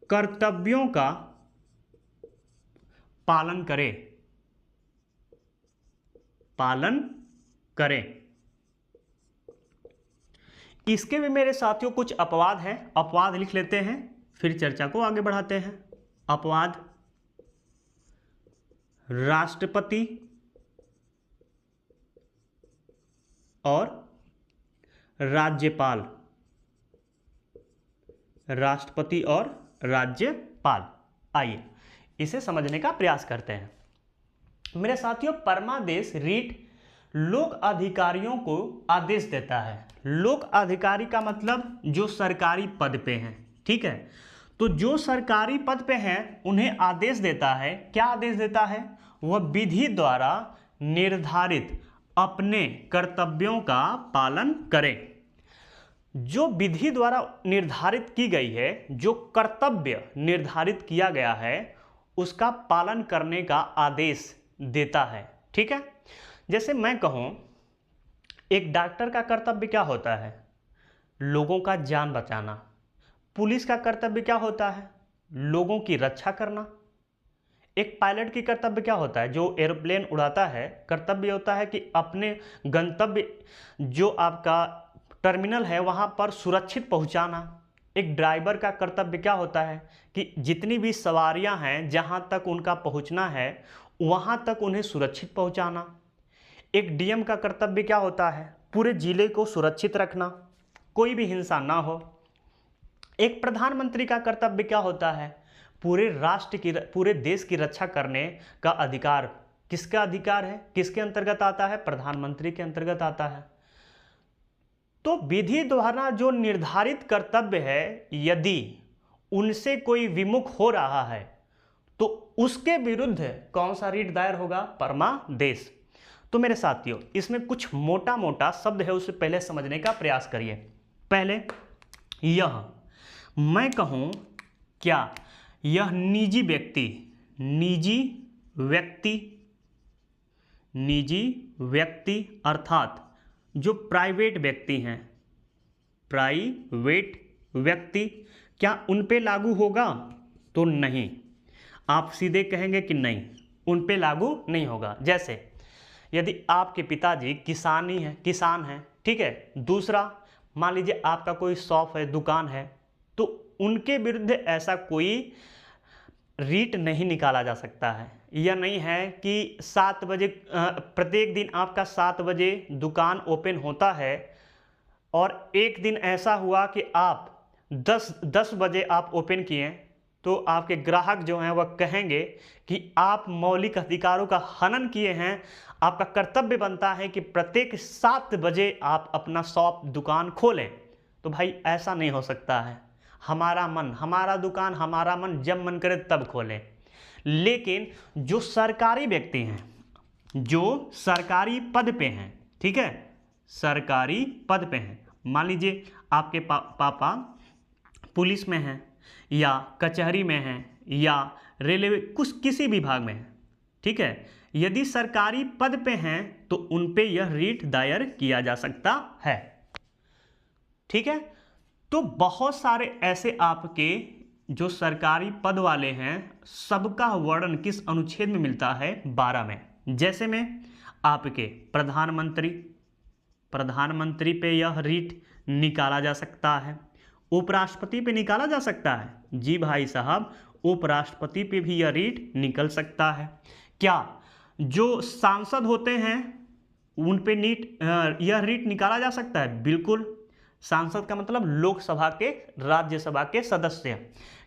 कर्तव्यों का पालन करें। इसके भी मेरे साथियों कुछ अपवाद हैं, अपवाद लिख लेते हैं, फिर चर्चा को आगे बढ़ाते हैं। अपवाद: राष्ट्रपति और राज्यपाल, राष्ट्रपति और राज्यपाल। आइए इसे समझने का प्रयास करते हैं। मेरे साथियों, परमादेश रीट लोक अधिकारियों को आदेश देता है। लोक अधिकारी का मतलब जो सरकारी पद पे हैं, ठीक है। तो जो सरकारी पद पे हैं उन्हें आदेश देता है। क्या आदेश देता है? वह विधि द्वारा निर्धारित अपने कर्तव्यों का पालन करें। जो विधि द्वारा निर्धारित की गई है, जो कर्तव्य निर्धारित किया गया है, उसका पालन करने का आदेश देता है, ठीक है। जैसे मैं कहूं, एक डॉक्टर का कर्तव्य क्या होता है? लोगों का जान बचाना। पुलिस का कर्तव्य क्या होता है? लोगों की रक्षा करना। एक पायलट की कर्तव्य क्या होता है? जो एरोप्लेन उड़ाता है, कर्तव्य होता है कि अपने गंतव्य, जो आपका टर्मिनल है, वहां पर सुरक्षित पहुंचाना। एक ड्राइवर का कर्तव्य क्या होता है कि जितनी भी सवारियां हैं, जहां तक उनका पहुंचना है, वहां तक उन्हें सुरक्षित पहुंचाना। एक डीएम का कर्तव्य क्या होता है? पूरे जिले को सुरक्षित रखना, कोई भी हिंसा ना हो। एक प्रधानमंत्री का कर्तव्य क्या होता है? पूरे राष्ट्र की, पूरे देश की रक्षा करने का अधिकार किसका अधिकार है? किसके अंतर्गत आता है? प्रधानमंत्री के अंतर्गत आता है। तो विधि द्वारा जो निर्धारित कर्तव्य है, यदि उनसे कोई विमुख हो रहा है तो उसके विरुद्ध कौन सा रीट दायर होगा? परमादेश। तो मेरे साथियों, इसमें कुछ मोटा मोटा शब्द है, उसे पहले समझने का प्रयास करिए। पहले यह, मैं कहूं क्या, यह निजी व्यक्ति अर्थात जो प्राइवेट व्यक्ति हैं, प्राइवेट व्यक्ति, क्या उन पे लागू होगा? तो नहीं। आप सीधे कहेंगे कि नहीं, उन पे लागू नहीं होगा। जैसे यदि आपके पिताजी किसान हैं, ठीक है। दूसरा, मान लीजिए आपका कोई शॉप है, दुकान है, तो उनके विरुद्ध ऐसा कोई रीट नहीं निकाला जा सकता है। यह नहीं है कि 7 बजे, प्रत्येक दिन आपका 7 बजे दुकान ओपन होता है और एक दिन ऐसा हुआ कि आप 10 बजे आप ओपन किए, तो आपके ग्राहक जो हैं वह कहेंगे कि आप मौलिक अधिकारों का हनन किए हैं। आपका कर्तव्य बनता है कि प्रत्येक 7 बजे आप अपना शॉप, दुकान खोलें। तो भाई ऐसा नहीं हो सकता है। हमारा मन, हमारा दुकान, हमारा मन, जब मन करे तब खोलें। लेकिन जो सरकारी व्यक्ति हैं, जो सरकारी पद पे हैं, ठीक है, सरकारी पद पे हैं, मान लीजिए आपके पापा पुलिस में हैं या कचहरी में हैं या रेलवे, कुछ किसी विभाग में हैं, ठीक है। यदि सरकारी पद पे हैं तो उन पे यह रीट दायर किया जा सकता है, ठीक है। तो बहुत सारे ऐसे आपके जो सरकारी पद वाले हैं, सबका वर्णन किस अनुच्छेद में मिलता है? 12 में। जैसे में आपके प्रधानमंत्री पे यह रीट निकाला जा सकता है। उपराष्ट्रपति पे निकाला जा सकता है। जी भाई साहब, उपराष्ट्रपति पे भी यह रीट निकल सकता है। क्या जो सांसद होते हैं उन पे यह रीट निकाला जा सकता है? बिल्कुल। सांसद का मतलब लोकसभा के, राज्यसभा के सदस्य।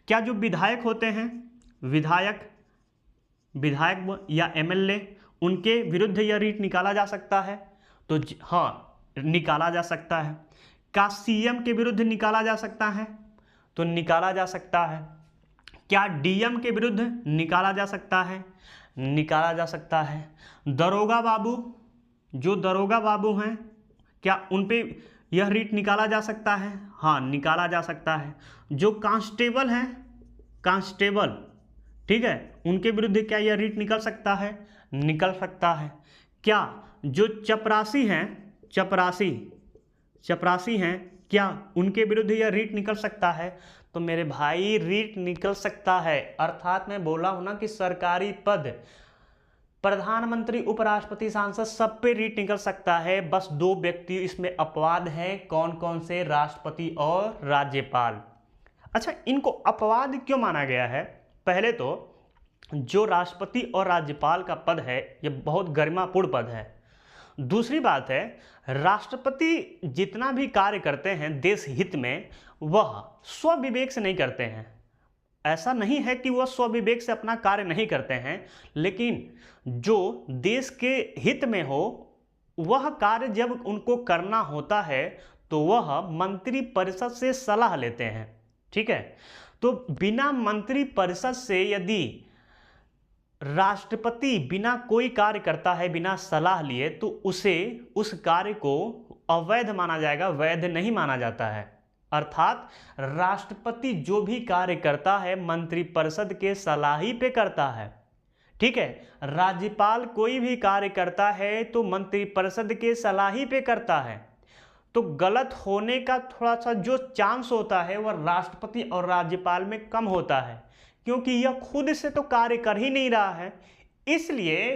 क्या जो विधायक होते हैं, विधायक या एमएलए, उनके विरुद्ध यह रीट निकाला जा सकता है? तो हाँ, निकाला जा सकता है। क्या सीएम के विरुद्ध निकाला जा सकता है? तो निकाला जा सकता है। क्या डीएम के विरुद्ध निकाला जा सकता है? निकाला जा सकता है। दरोगा बाबू, जो दरोगा बाबू हैं, क्या उन पे यह रीट निकाला जा सकता है? हाँ, निकाला जा सकता है। जो कांस्टेबल हैं, कांस्टेबल, ठीक है, उनके विरुद्ध क्या यह रीट निकल सकता है? निकल सकता है। क्या जो चपरासी हैं, चपरासी हैं, क्या उनके विरुद्ध यह रीट निकल सकता है? तो मेरे भाई रीट निकल सकता है। अर्थात मैं बोला हूं ना कि सरकारी पद, प्रधानमंत्री, उपराष्ट्रपति, सांसद, सब पे रीट निकल सकता है। बस दो व्यक्ति इसमें अपवाद हैं। कौन कौन से? राष्ट्रपति और राज्यपाल। अच्छा, इनको अपवाद क्यों माना गया है? पहले तो जो राष्ट्रपति और राज्यपाल का पद है, यह बहुत गरिमापूर्ण पद है। दूसरी बात है, राष्ट्रपति जितना भी कार्य करते हैं देश हित में, वह स्वविवेक से नहीं करते हैं। ऐसा नहीं है कि वह स्वविवेक से अपना कार्य नहीं करते हैं, लेकिन जो देश के हित में हो वह कार्य जब उनको करना होता है तो वह मंत्री परिषद से सलाह लेते हैं। ठीक है, तो बिना मंत्री परिषद से यदि राष्ट्रपति बिना कोई कार्य करता है, बिना सलाह लिए, तो उसे, उस कार्य को अवैध माना जाएगा, वैध नहीं माना जाता है। अर्थात राष्ट्रपति जो भी कार्य करता है मंत्रिपरिषद के सलाह ही पे करता है। ठीक है, राज्यपाल कोई भी कार्य करता है तो मंत्रिपरिषद के सलाह ही पे करता है। तो गलत होने का थोड़ा सा जो चांस होता है वह राष्ट्रपति और राज्यपाल में कम होता है, क्योंकि यह खुद से तो कार्य कर ही नहीं रहा है। इसलिए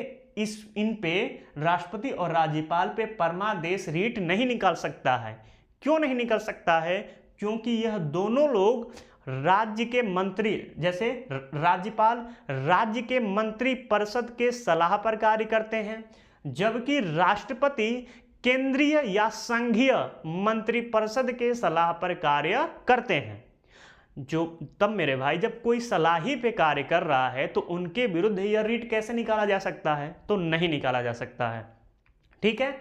इन पे राष्ट्रपति और राज्यपाल पे परमादेश रीट नहीं निकाल सकता है। क्यों नहीं निकल सकता है? क्योंकि यह दोनों लोग राज्य के मंत्री, जैसे राज्यपाल राज्य के मंत्री परिषद के सलाह पर कार्य करते हैं, जबकि राष्ट्रपति केंद्रीय या संघीय मंत्रिपरिषद के सलाह पर कार्य करते हैं। जो तब मेरे भाई जब कोई सलाह ही पे कार्य कर रहा है तो उनके विरुद्ध यह रीट कैसे निकाला जा सकता है? तो नहीं निकाला जा सकता है। ठीक है,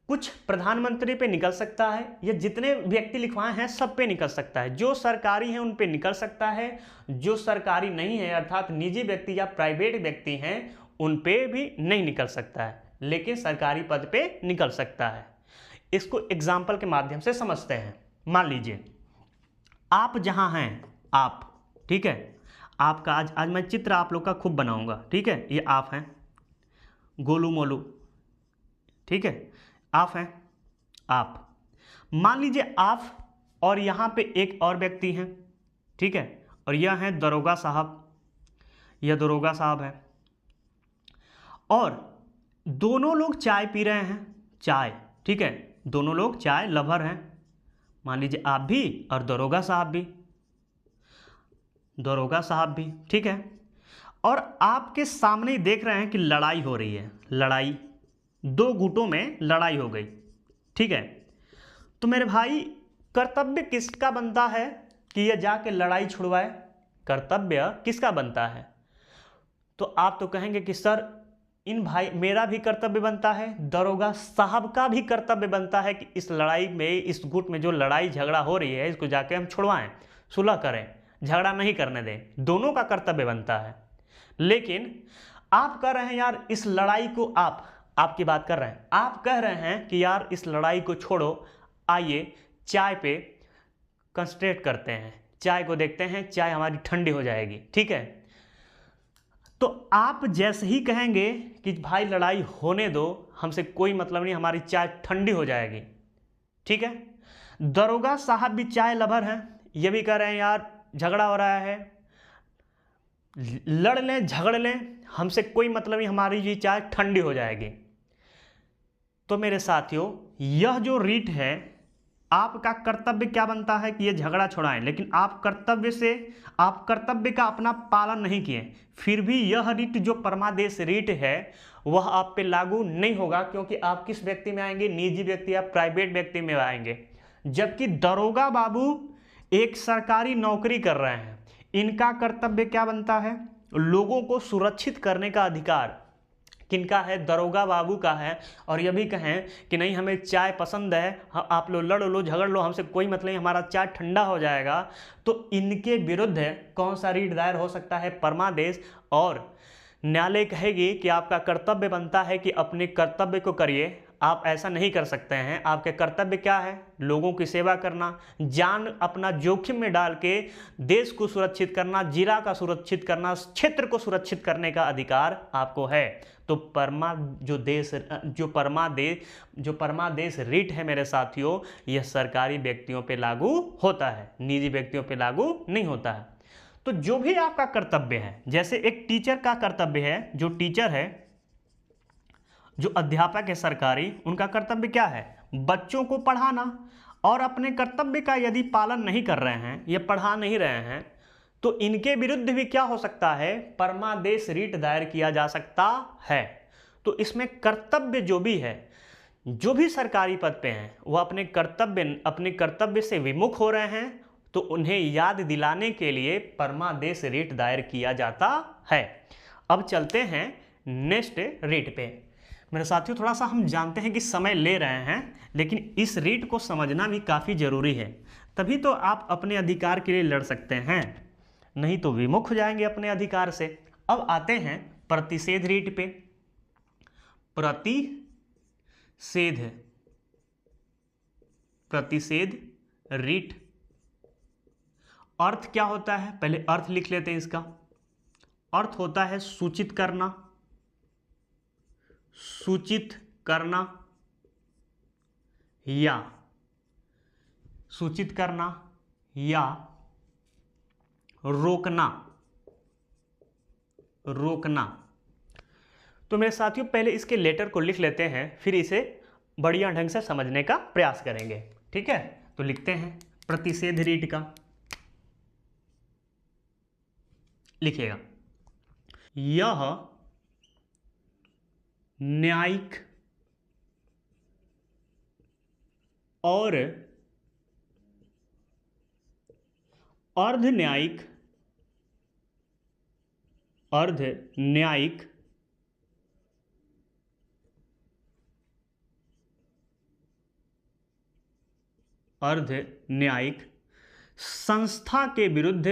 कुछ प्रधानमंत्री पे निकल सकता है, ये जितने व्यक्ति लिखवाए हैं सब पे निकल सकता है। जो सरकारी हैं उन पे निकल सकता है, जो सरकारी नहीं है अर्थात निजी व्यक्ति या प्राइवेट व्यक्ति हैं उन पे भी नहीं निकल सकता है, लेकिन सरकारी पद पे निकल सकता है। इसको एग्जाम्पल के माध्यम से समझते हैं। मान लीजिए आप जहां हैं, आप, ठीक है, आपका आज मैं चित्र आप लोग का खूब बनाऊंगा। ठीक है, ये आप हैं, गोलू मोलू, ठीक है, आप हैं, आप मान लीजिए आप, और यहां पे एक और व्यक्ति हैं, ठीक है, और यह है दरोगा साहब, यह दरोगा साहब है, और दोनों लोग चाय पी रहे हैं, चाय, ठीक है, दोनों लोग चाय लवर हैं। मान लीजिए आप भी और दरोगा साहब भी, दरोगा साहब भी, ठीक है, और आपके सामने ही देख रहे हैं कि लड़ाई हो रही है, लड़ाई, दो गुटों में लड़ाई हो गई। ठीक है, तो मेरे भाई कर्तव्य किसका बनता है कि यह जाके लड़ाई छुड़वाए? कर्तव्य किसका बनता है? तो आप तो कहेंगे कि सर इन भाई मेरा भी कर्तव्य बनता है, दरोगा साहब का भी कर्तव्य बनता है कि इस लड़ाई में, इस गुट में जो लड़ाई झगड़ा हो रही है इसको जाके हम छुड़वाएं, सुलह करें, झगड़ा नहीं करने दें। दोनों का कर्तव्य बनता है। लेकिन आप कह रहे हैं यार इस लड़ाई को, आपकी बात कर रहे हैं, आप कह रहे हैं कि यार इस लड़ाई को छोड़ो, आइए चाय पे कंसंट्रेट करते हैं, चाय को देखते हैं, चाय हमारी ठंडी हो जाएगी। ठीक है, तो आप जैसे ही कहेंगे कि भाई लड़ाई होने दो, हमसे कोई मतलब नहीं, हमारी चाय ठंडी हो जाएगी। ठीक है, दरोगा साहब भी चाय लवर हैं, ये भी कह रहे हैं यार झगड़ा हो रहा है, लड़ लें झगड़ लें, हमसे कोई मतलब नहीं, हमारी ये चाय ठंडी हो जाएगी। तो मेरे साथियों, यह जो रीट है, आपका कर्तव्य क्या बनता है कि ये झगड़ा छुड़ाएं, लेकिन आप कर्तव्य का अपना पालन नहीं किए, फिर भी यह रीट जो परमादेश रीट है वह आप पे लागू नहीं होगा, क्योंकि आप किस व्यक्ति में आएंगे? निजी व्यक्ति या प्राइवेट व्यक्ति में आएंगे। जबकि दरोगा बाबू एक सरकारी नौकरी कर रहे हैं। इनका कर्तव्य क्या बनता है? लोगों को सुरक्षित करने का अधिकार किनका है? दरोगा बाबू का है। और यह भी कहें कि नहीं हमें चाय पसंद है, आप लोग लड़ लो झगड़ लो, हमसे कोई मतलब नहीं, हमारा चाय ठंडा हो जाएगा, तो इनके विरुद्ध कौन सा रीट दायर हो सकता है? परमादेश। और न्यायालय कहेगी कि आपका कर्तव्य बनता है कि अपने कर्तव्य को करिए, आप ऐसा नहीं कर सकते हैं। आपके कर्तव्य क्या है? लोगों की सेवा करना, जान अपना जोखिम में डाल के देश को सुरक्षित करना, जिला का सुरक्षित करना, क्षेत्र को सुरक्षित करने का अधिकार आपको है। तो जो परमादेश रीट है मेरे साथियों, यह सरकारी व्यक्तियों पे लागू होता है, निजी व्यक्तियों पे लागू नहीं होता है। तो जो भी आपका कर्तव्य है, जैसे एक टीचर का कर्तव्य है, जो टीचर है, जो अध्यापक है सरकारी, उनका कर्तव्य क्या है? बच्चों को पढ़ाना। और अपने कर्तव्य का यदि पालन नहीं कर रहे हैं या पढ़ा नहीं रहे हैं तो इनके विरुद्ध भी क्या हो सकता है? परमादेश रीट दायर किया जा सकता है। तो इसमें कर्तव्य जो भी है, जो भी सरकारी पद पे हैं, वह अपने कर्तव्य से विमुख हो रहे हैं तो उन्हें याद दिलाने के लिए परमादेश रीट दायर किया जाता है। अब चलते हैं नेक्स्ट रीट पे। मेरे साथियों, थोड़ा सा हम जानते हैं कि समय ले रहे हैं, लेकिन इस रीट को समझना भी काफ़ी ज़रूरी है, तभी तो आप अपने अधिकार के लिए लड़ सकते हैं, नहीं तो विमुख हो जाएंगे अपने अधिकार से। अब आते हैं प्रतिषेध रीट पे। प्रतिषेध रीट अर्थ क्या होता है? पहले अर्थ लिख लेते हैं इसका। अर्थ होता है सूचित करना या रोकना। तो मेरे साथियों, पहले इसके लेटर को लिख लेते हैं, फिर इसे बढ़िया ढंग से समझने का प्रयास करेंगे। ठीक है, तो लिखते हैं प्रतिषेध रीट का। लिखिएगा, यह न्यायिक और अर्धन्यायिक संस्था के विरुद्ध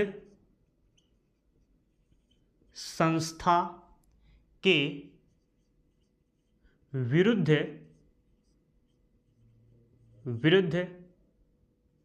दायर की जाती है। प्रतिषेध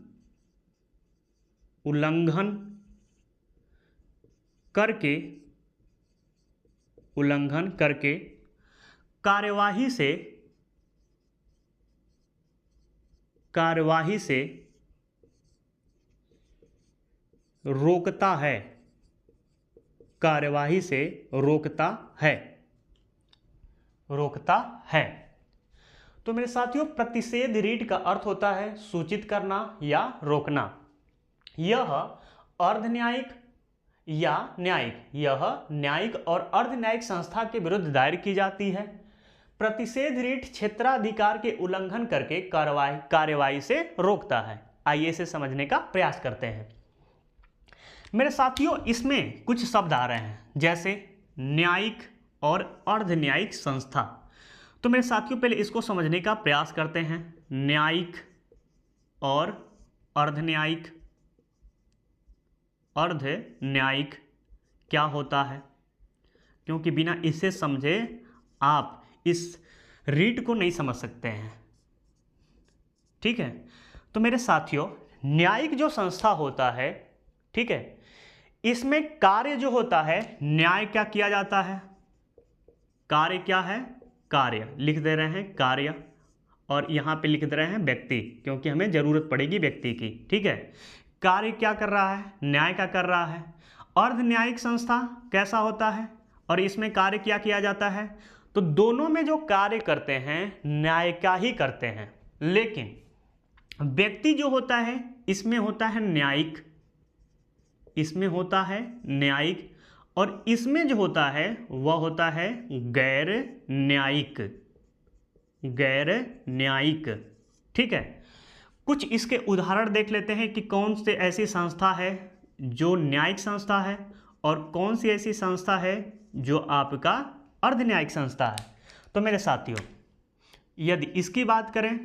रीट क्षेत्राधिकार के उल्लंघन करके कार्यवाही से रोकता है। तो मेरे साथियों, प्रतिषेध रीट का अर्थ होता है सूचित करना या रोकना। यह अर्धन्यायिक या न्यायिक और अर्धन्यायिक संस्था के विरुद्ध दायर की जाती है। प्रतिषेध रीट क्षेत्राधिकार के उल्लंघन करके कार्यवाही से रोकता है। आइए इसे समझने का प्रयास करते हैं। मेरे साथियों, इसमें कुछ शब्द आ रहे हैं, जैसे न्यायिक और अर्धन्यायिक संस्था। तो मेरे साथियों, पहले इसको समझने का प्रयास करते हैं। न्यायिक और अर्धन्यायिक क्या होता है, क्योंकि बिना इसे समझे आप इस रीट को नहीं समझ सकते हैं। ठीक है, तो मेरे साथियों, न्यायिक जो संस्था होता है, ठीक है, इसमें कार्य जो होता है, न्याय क्या किया जाता है, कार्य क्या है, कार्य लिख दे रहे हैं कार्य, और यहाँ पे लिख दे रहे हैं व्यक्ति, क्योंकि हमें जरूरत पड़ेगी व्यक्ति की, ठीक है। कार्य क्या कर रहा है, न्याय का कर रहा है। अर्ध न्यायिक संस्था कैसा होता है, और इसमें कार्य क्या किया जाता है, तो दोनों में जो कार्य करते हैं न्याय का ही करते हैं, लेकिन व्यक्ति जो होता है इसमें होता है न्यायिक, इसमें होता है न्यायिक, और इसमें जो होता है वह होता है गैर न्यायिक, गैर न्यायिक, ठीक है। कुछ इसके उदाहरण देख लेते हैं कि कौन से ऐसी संस्था है जो न्यायिक संस्था है और कौन सी ऐसी संस्था है जो आपका अर्ध न्यायिक संस्था है। तो मेरे साथियों, यदि इसकी बात करें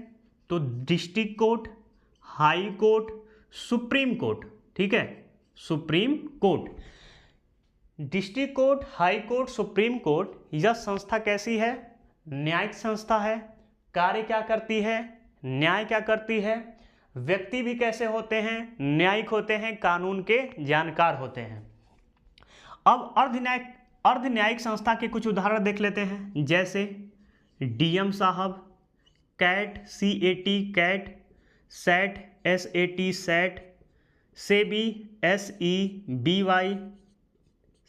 तो district court, high court, supreme court, ठीक है, supreme court, district court, high court, supreme court, यह संस्था कैसी है, न्यायिक संस्था है। कार्य क्या करती है, न्याय क्या करती है। व्यक्ति भी कैसे होते हैं, न्यायिक होते हैं, कानून के जानकार होते हैं। अब अर्ध न्यायिक संस्था के कुछ उदाहरण देख लेते हैं, जैसे डीएम साहब, cat CAT cat, set SAT set, SEBI SEBY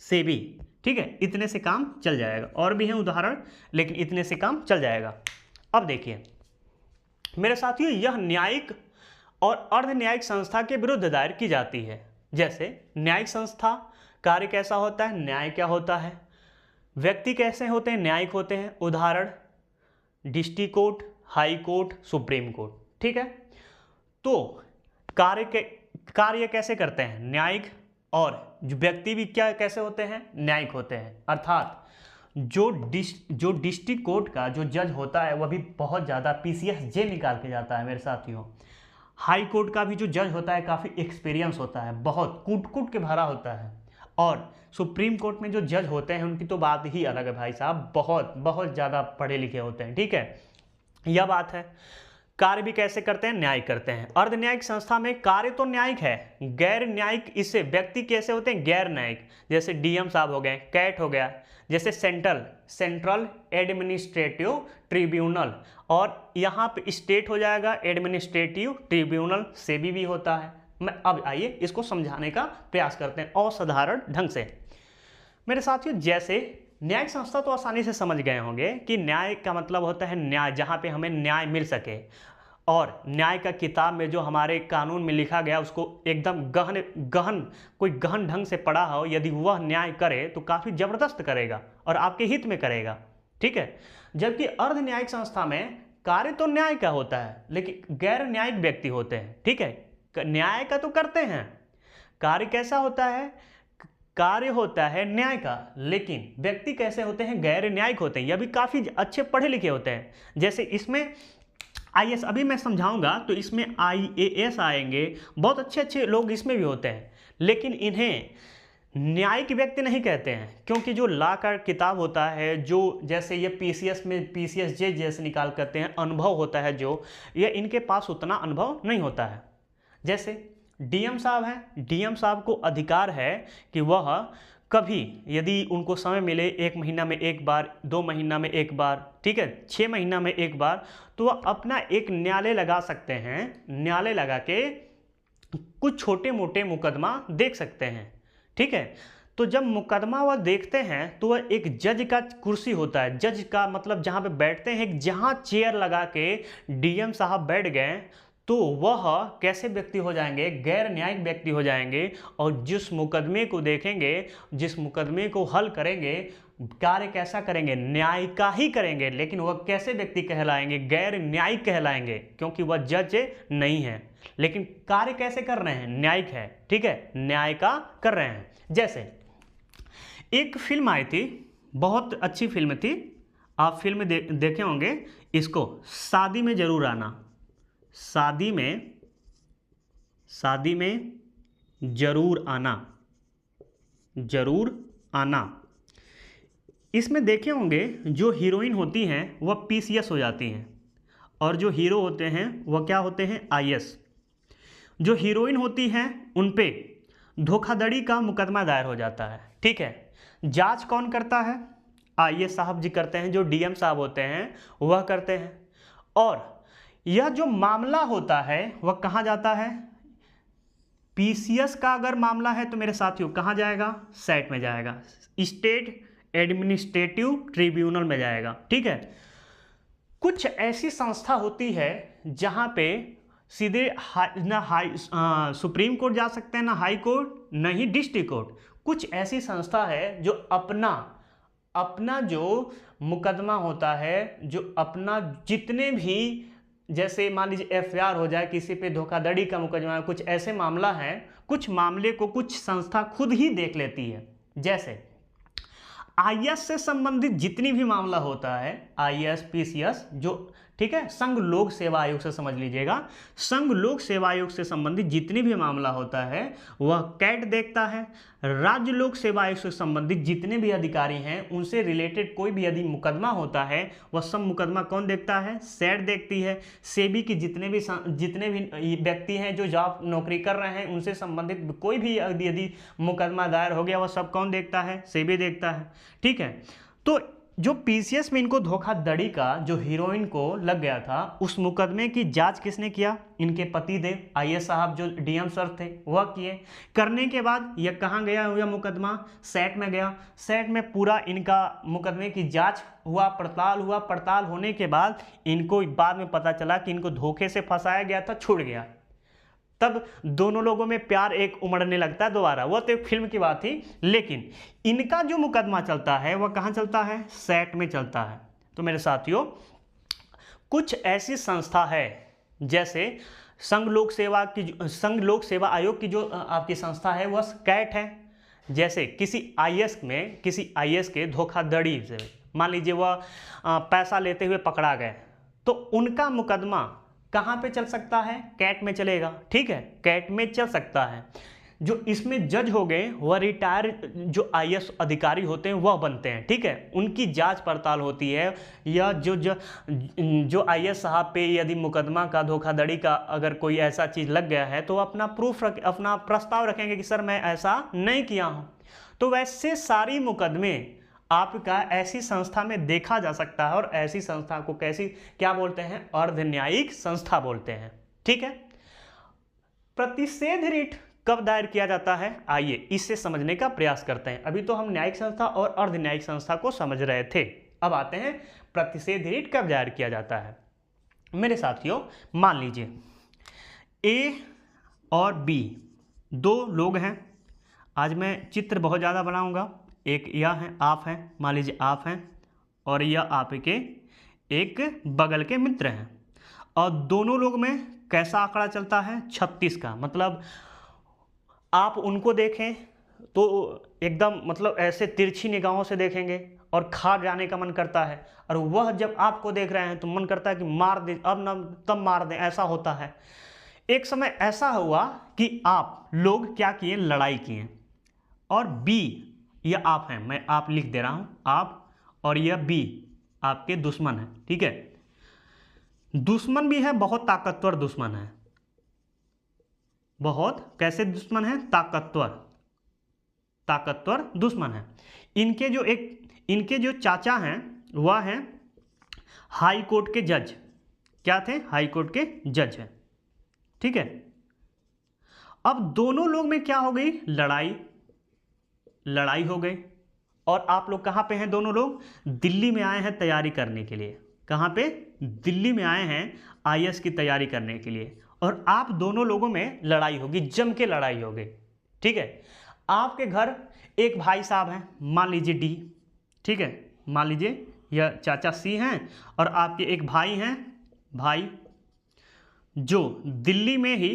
SEBI, ठीक है। इतने से काम चल जाएगा, और भी हैं उदाहरण, लेकिन इतने से काम चल जाएगा। अब देखिए मेरे साथियों, यह न्यायिक और अर्ध न्यायिक संस्था के विरुद्ध दायर की जाती है। जैसे न्यायिक संस्था कार्य कैसा होता है, न्याय क्या होता है, व्यक्ति कैसे होते हैं, न्यायिक होते हैं। उदाहरण district court, high court, supreme court, ठीक है। तो कार्य कैसे करते हैं, न्यायिक, और जो व्यक्ति भी क्या कैसे होते हैं, न्यायिक होते हैं। अर्थात जो डिस्ट्रिक्ट कोर्ट का जो जज होता है वह भी बहुत ज़्यादा PCS जे निकाल के जाता है मेरे साथियों। हाई कोर्ट का भी जो जज होता है काफ़ी एक्सपीरियंस होता है, बहुत कूट के भरा होता है। और सुप्रीम कोर्ट में जो जज होते हैं उनकी तो बात ही अलग है भाई साहब, बहुत ज़्यादा पढ़े लिखे होते हैं, ठीक है। यह बात है। कार्य भी कैसे करते हैं, न्याय करते हैं। अर्ध न्यायिक संस्था में कार्य तो न्यायिक है, गैर न्यायिक इससे व्यक्ति कैसे होते हैं, गैर न्यायिक। जैसे डीएम साहब हो गए, कैट हो गया, जैसे सेंट्रल एडमिनिस्ट्रेटिव ट्रिब्यूनल, और यहाँ पे स्टेट हो जाएगा एडमिनिस्ट्रेटिव ट्रिब्यूनल, सेबी भी होता है। मैं अब आइए इसको समझाने का प्रयास करते हैं असाधारण ढंग से। मेरे साथियों, जैसे न्यायिक संस्था तो आसानी से समझ गए होंगे कि न्याय का मतलब होता है न्याय, जहाँ पे हमें न्याय मिल सके। और न्याय का किताब में जो हमारे कानून में लिखा गया उसको एकदम कोई गहन ढंग से पढ़ा हो, यदि वह न्याय करे तो काफ़ी ज़बरदस्त करेगा और आपके हित में करेगा, ठीक है। जबकि अर्ध न्यायिक संस्था में कार्य तो न्याय का होता है, लेकिन गैर न्यायिक व्यक्ति होते हैं, ठीक है। न्याय का तो करते हैं, कार्य कैसा होता है, कार्य होता है न्याय का, लेकिन व्यक्ति कैसे होते हैं, गैर न्यायिक होते हैं। यह भी काफ़ी अच्छे पढ़े लिखे होते हैं। जैसे इसमें IAS, अभी मैं समझाऊंगा, तो इसमें IAS आएंगे, बहुत अच्छे लोग इसमें भी होते हैं, लेकिन इन्हें न्यायिक व्यक्ति नहीं कहते हैं, क्योंकि जो लॉ का किताब होता है, जो जैसे ये PCS में PCS जे जैसे निकाल करते हैं, अनुभव होता है जो, ये इनके पास उतना अनुभव नहीं होता है। जैसे डीएम साहब हैं, डीएम साहब को अधिकार है कि वह कभी यदि उनको समय मिले, 1 महीना में 1 बार, 2 महीना में 1 बार, ठीक है, 6 महीना में 1 बार, तो वह अपना एक न्यायालय लगा सकते हैं। न्यायालय लगा के कुछ छोटे मोटे मुकदमा देख सकते हैं, ठीक है। तो जब मुकदमा वह देखते हैं तो वह एक जज का कुर्सी होता है, जज का मतलब जहाँ पे बैठते हैं, जहाँ चेयर लगा के डीएम साहब बैठ गए तो वह कैसे व्यक्ति हो जाएंगे, गैर न्यायिक व्यक्ति हो जाएंगे। और जिस मुकदमे को देखेंगे, जिस मुकदमे को हल करेंगे, कार्य कैसा करेंगे, न्याय का ही करेंगे, लेकिन वह कैसे व्यक्ति कहलाएंगे, गैर न्यायिक कहलाएंगे, क्योंकि वह जज नहीं है, लेकिन कार्य कैसे कर रहे हैं, न्यायिक है, ठीक है, न्याय का कर रहे हैं। जैसे एक फिल्म आई थी, बहुत अच्छी फिल्म थी, आप फिल्म देखे होंगे इसको, शादी में जरूर आना, शादी में जरूर आना, जरूर आना। इसमें देखे होंगे जो हीरोइन होती हैं वह PCS हो जाती हैं, और जो हीरो होते हैं वह क्या होते हैं, IAS। जो हीरोइन होती हैं उन पे धोखाधड़ी का मुकदमा दायर हो जाता है। ठीक है, जांच कौन करता है? आईएएस साहब जी करते हैं, जो डीएम साहब होते हैं वह करते हैं। और यह जो मामला होता है वह कहाँ जाता है? पीसीएस का अगर मामला है तो मेरे साथियों कहाँ जाएगा? सेट में जाएगा, स्टेट एडमिनिस्ट्रेटिव ट्रिब्यूनल में जाएगा। ठीक है, कुछ ऐसी संस्था होती है जहाँ पे सीधे सुप्रीम कोर्ट जा सकते हैं, ना हाई कोर्ट, न ही डिस्ट्रिक्ट कोर्ट। कुछ ऐसी संस्था है जो अपना जो मुकदमा होता है, जो अपना जितने भी, जैसे मान लीजिए एफआईआर हो जाए किसी पे, धोखाधड़ी का मुकदमा, कुछ ऐसे मामला है, कुछ मामले को कुछ संस्था खुद ही देख लेती है। जैसे आईएएस से संबंधित जितनी भी मामला होता है, आईएएस पीसीएस, जो ठीक है, संघ लोक सेवा आयोग से समझ लीजिएगा, संघ लोक सेवा आयोग से संबंधित जितनी भी मामला होता है वह कैट देखता है। राज्य लोक सेवा आयोग से संबंधित जितने भी अधिकारी हैं, उनसे रिलेटेड कोई भी यदि मुकदमा होता है वह सब मुकदमा कौन देखता है? सेट देखती है। सेबी की जितने भी व्यक्ति हैं जो जॉब नौकरी कर रहे हैं, उनसे संबंधित कोई भी यदि मुकदमा दायर हो गया वह सब कौन देखता है? सेबी देखता है। ठीक है, तो जो पीसीएस में इनको धोखाधड़ी का जो हीरोइन को लग गया था, उस मुकदमे की जांच किसने किया? इनके पति देव आईएएस साहब जो डीएम सर थे वह किए। करने के बाद यह कहाँ गया? हुआ मुकदमा सेट में गया। सेट में पूरा इनका मुकदमे की जांच हुआ, पड़ताल होने के बाद इनको बाद में पता चला कि इनको धोखे से फंसाया गया था, छूट गया। तब दोनों लोगों में प्यार एक उमड़ने लगता है दोबारा। वो तो एक फिल्म की बात थी, लेकिन इनका जो मुकदमा चलता है वह कहाँ चलता है? सेट में चलता है। तो मेरे साथियों, कुछ ऐसी संस्था है, जैसे संघ लोक सेवा आयोग की जो आपकी संस्था है वह कैट है। जैसे किसी आईएएस के धोखाधड़ी से मान लीजिए वह पैसा लेते हुए पकड़ा गए, तो उनका मुकदमा कहाँ पे चल सकता है? कैट में चलेगा। ठीक है, कैट में चल सकता है। जो इसमें जज हो गए वह रिटायर जो आईएएस अधिकारी होते हैं वह बनते हैं। ठीक है, उनकी जांच पड़ताल होती है, या जो आईएएस साहब पे यदि मुकदमा का धोखाधड़ी का अगर कोई ऐसा चीज़ लग गया है तो अपना अपना प्रस्ताव रखेंगे कि सर मैं ऐसा नहीं किया हूँ। तो वैसे सारी मुकदमे आपका ऐसी संस्था में देखा जा सकता है, और ऐसी संस्था को क्या बोलते हैं? अर्ध न्यायिक संस्था बोलते हैं। ठीक है, प्रतिषेध रिट कब दायर किया जाता है? आइए इससे समझने का प्रयास करते हैं। अभी तो हम न्यायिक संस्था और अर्ध न्यायिक संस्था को समझ रहे थे, अब आते हैं प्रतिषेध रिट कब दायर किया जाता है। मेरे साथियों, मान लीजिए ए और बी दो लोग हैं। आज मैं चित्र बहुत ज़्यादा बनाऊंगा। एक यह है, आप हैं, मान लीजिए आप हैं, और यह आपके एक बगल के मित्र हैं, और दोनों लोग में कैसा आंकड़ा चलता है? 36 का। मतलब आप उनको देखें तो एकदम मतलब ऐसे तिरछी निगाहों से देखेंगे और खा जाने का मन करता है, और वह जब आपको देख रहे हैं तो मन करता है कि मार दे, अब ना तब मार दें, ऐसा होता है। एक समय ऐसा हुआ कि आप लोग क्या किए? लड़ाई किए, और बी, यह आप हैं, मैं आप लिख दे रहा हूं, आप, और यह बी आपके दुश्मन है। ठीक है, दुश्मन भी है, बहुत ताकतवर दुश्मन है, बहुत कैसे दुश्मन है? ताकतवर दुश्मन है। इनके जो चाचा हैं वह हैं हाई कोर्ट के जज। क्या थे? हाई कोर्ट के जज हैं। ठीक है, अब दोनों लोग में क्या हो गई? लड़ाई हो गई, और आप लोग कहाँ पे हैं? दोनों लोग दिल्ली में आए हैं तैयारी करने के लिए। कहाँ पे? दिल्ली में आए हैं आईएएस की तैयारी करने के लिए, और आप दोनों लोगों में लड़ाई होगी, जम के लड़ाई होगी। ठीक है, आपके घर एक भाई साहब हैं, मान लीजिए डी। ठीक है, मान लीजिए यह चाचा सी हैं, और आपके एक भाई हैं, भाई जो दिल्ली में ही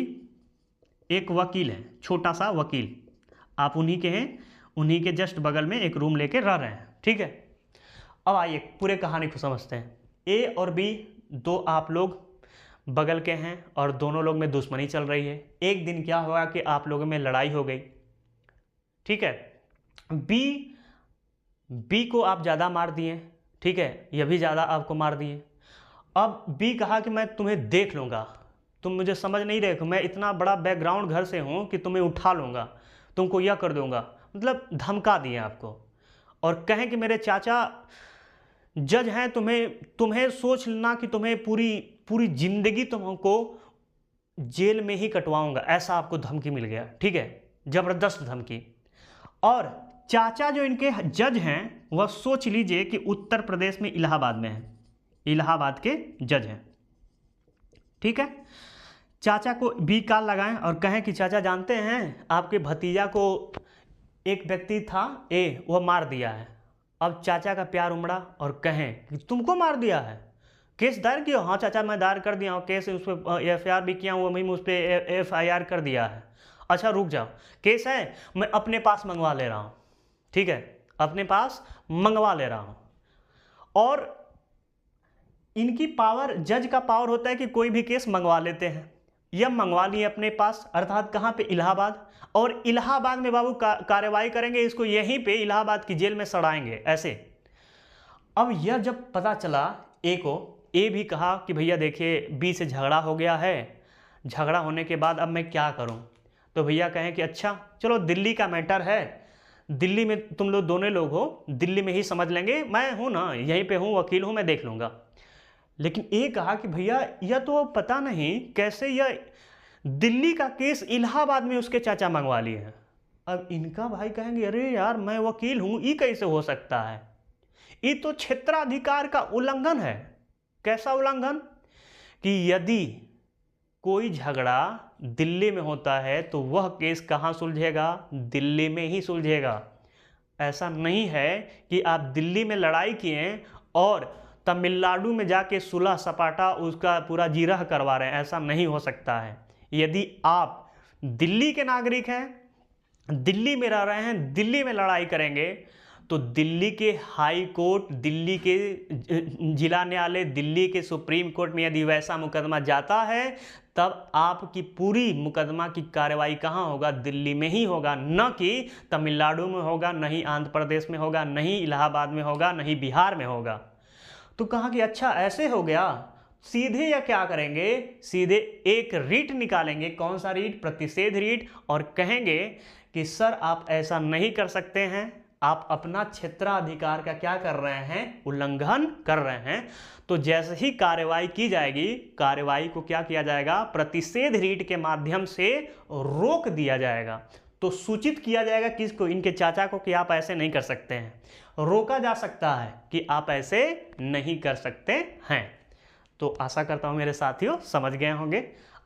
एक वकील है, छोटा सा वकील। आप उन्हीं के हैं, उन्हीं के जस्ट बगल में एक रूम लेके रह रहे हैं। ठीक है, अब आइए पूरे कहानी को समझते हैं। ए और बी दो आप लोग बगल के हैं, और दोनों लोग में दुश्मनी चल रही है। एक दिन क्या हुआ कि आप लोगों में लड़ाई हो गई। ठीक है, बी को आप ज़्यादा मार दिए। ठीक है, यह भी ज़्यादा आपको मार दिए। अब बी कहा कि मैं तुम्हें देख लूँगा, तुम मुझे समझ नहीं रहे, मैं इतना बड़ा बैकग्राउंड घर से हूँ कि तुम्हें उठा लूँगा। तुमको यह कर दूंगा, मतलब धमका दिए आपको। और कहें कि मेरे चाचा जज हैं, तुम्हें सोच लेना कि तुम्हें पूरी पूरी जिंदगी तुमको जेल में ही कटवाऊंगा, ऐसा आपको धमकी मिल गया। ठीक है, जबरदस्त धमकी। और चाचा जो इनके जज हैं वह सोच लीजिए कि उत्तर प्रदेश में इलाहाबाद में है, इलाहाबाद के जज हैं। ठीक है, चाचा को बी कॉल लगाएं और कहें कि चाचा जानते हैं आपके भतीजा को एक व्यक्ति था ए, वह मार दिया है। अब चाचा का प्यार उमड़ा और कहें कि तुमको मार दिया है, केस दायर किया? हाँ चाचा मैं दायर कर दिया हूँ, केस उस पर FIR भी किया हूँ, मैं उस पर FIR कर दिया है। अच्छा रुक जाओ, केस है, मैं अपने पास मंगवा ले रहा हूँ। ठीक है, अपने पास मंगवा ले रहा हूँ। और इनकी पावर, जज का पावर होता है कि कोई भी केस मंगवा लेते हैं। यह मंगवा लिए अपने पास, अर्थात कहाँ पे? इलाहाबाद। और इलाहाबाद में बाबू कार्रवाई करेंगे, इसको यहीं पे इलाहाबाद की जेल में सड़ाएंगे ऐसे। अब यह जब पता चला ए को, ए भी कहा कि भैया देखिए बी से झगड़ा हो गया है, झगड़ा होने के बाद अब मैं क्या करूं? तो भैया कहें कि अच्छा चलो दिल्ली का मैटर है, दिल्ली में तुम लोग दोनों लोग हो, दिल्ली में ही समझ लेंगे, मैं हूं ना, यहीं पे हूं, वकील हूं, मैं देख लूंगा। लेकिन ए कहा कि भैया यह तो पता नहीं कैसे यह दिल्ली का केस इलाहाबाद में उसके चाचा मंगवा लिए हैं। अब इनका भाई कहेंगे अरे यार मैं वकील हूं, ये कैसे हो सकता है? ये तो क्षेत्राधिकार का उल्लंघन है। कैसा उल्लंघन? कि यदि कोई झगड़ा दिल्ली में होता है तो वह केस कहाँ सुलझेगा? दिल्ली में ही सुलझेगा। ऐसा नहीं है कि आप दिल्ली में लड़ाई किए और तमिलनाडु में जाके सुलह सपाटा उसका पूरा जिरह करवा रहे हैं, ऐसा नहीं हो सकता है। यदि आप दिल्ली के नागरिक हैं, दिल्ली में रह रहे हैं, दिल्ली में लड़ाई करेंगे तो दिल्ली के हाई कोर्ट, दिल्ली के जिला न्यायालय, दिल्ली के सुप्रीम कोर्ट में यदि वैसा मुकदमा जाता है तब आपकी पूरी मुकदमा की कार्रवाई कहाँ होगा? दिल्ली में ही होगा, न कि तमिलनाडु में होगा, नहीं आंध्र प्रदेश में होगा, नहीं इलाहाबाद में होगा, नहीं बिहार में होगा। तो कहा कि अच्छा ऐसे हो गया, सीधे या क्या करेंगे? सीधे एक रीट निकालेंगे। कौन सा रीट? प्रतिषेध रीट। और कहेंगे कि सर आप ऐसा नहीं कर सकते हैं, आप अपना क्षेत्राधिकार का क्या कर रहे हैं? उल्लंघन कर रहे हैं। तो जैसे ही कार्रवाई की जाएगी, कार्रवाई को क्या किया जाएगा? प्रतिषेध रीट के माध्यम से रोक दिया जाएगा। तो सूचित किया जाएगा किसको? इनके चाचा को कि आप ऐसे नहीं कर सकते हैं। रोका जा सकता है कि आप ऐसे नहीं कर सकते हैं। तो आशा करता हूं मेरे साथियों समझ गए होंगे।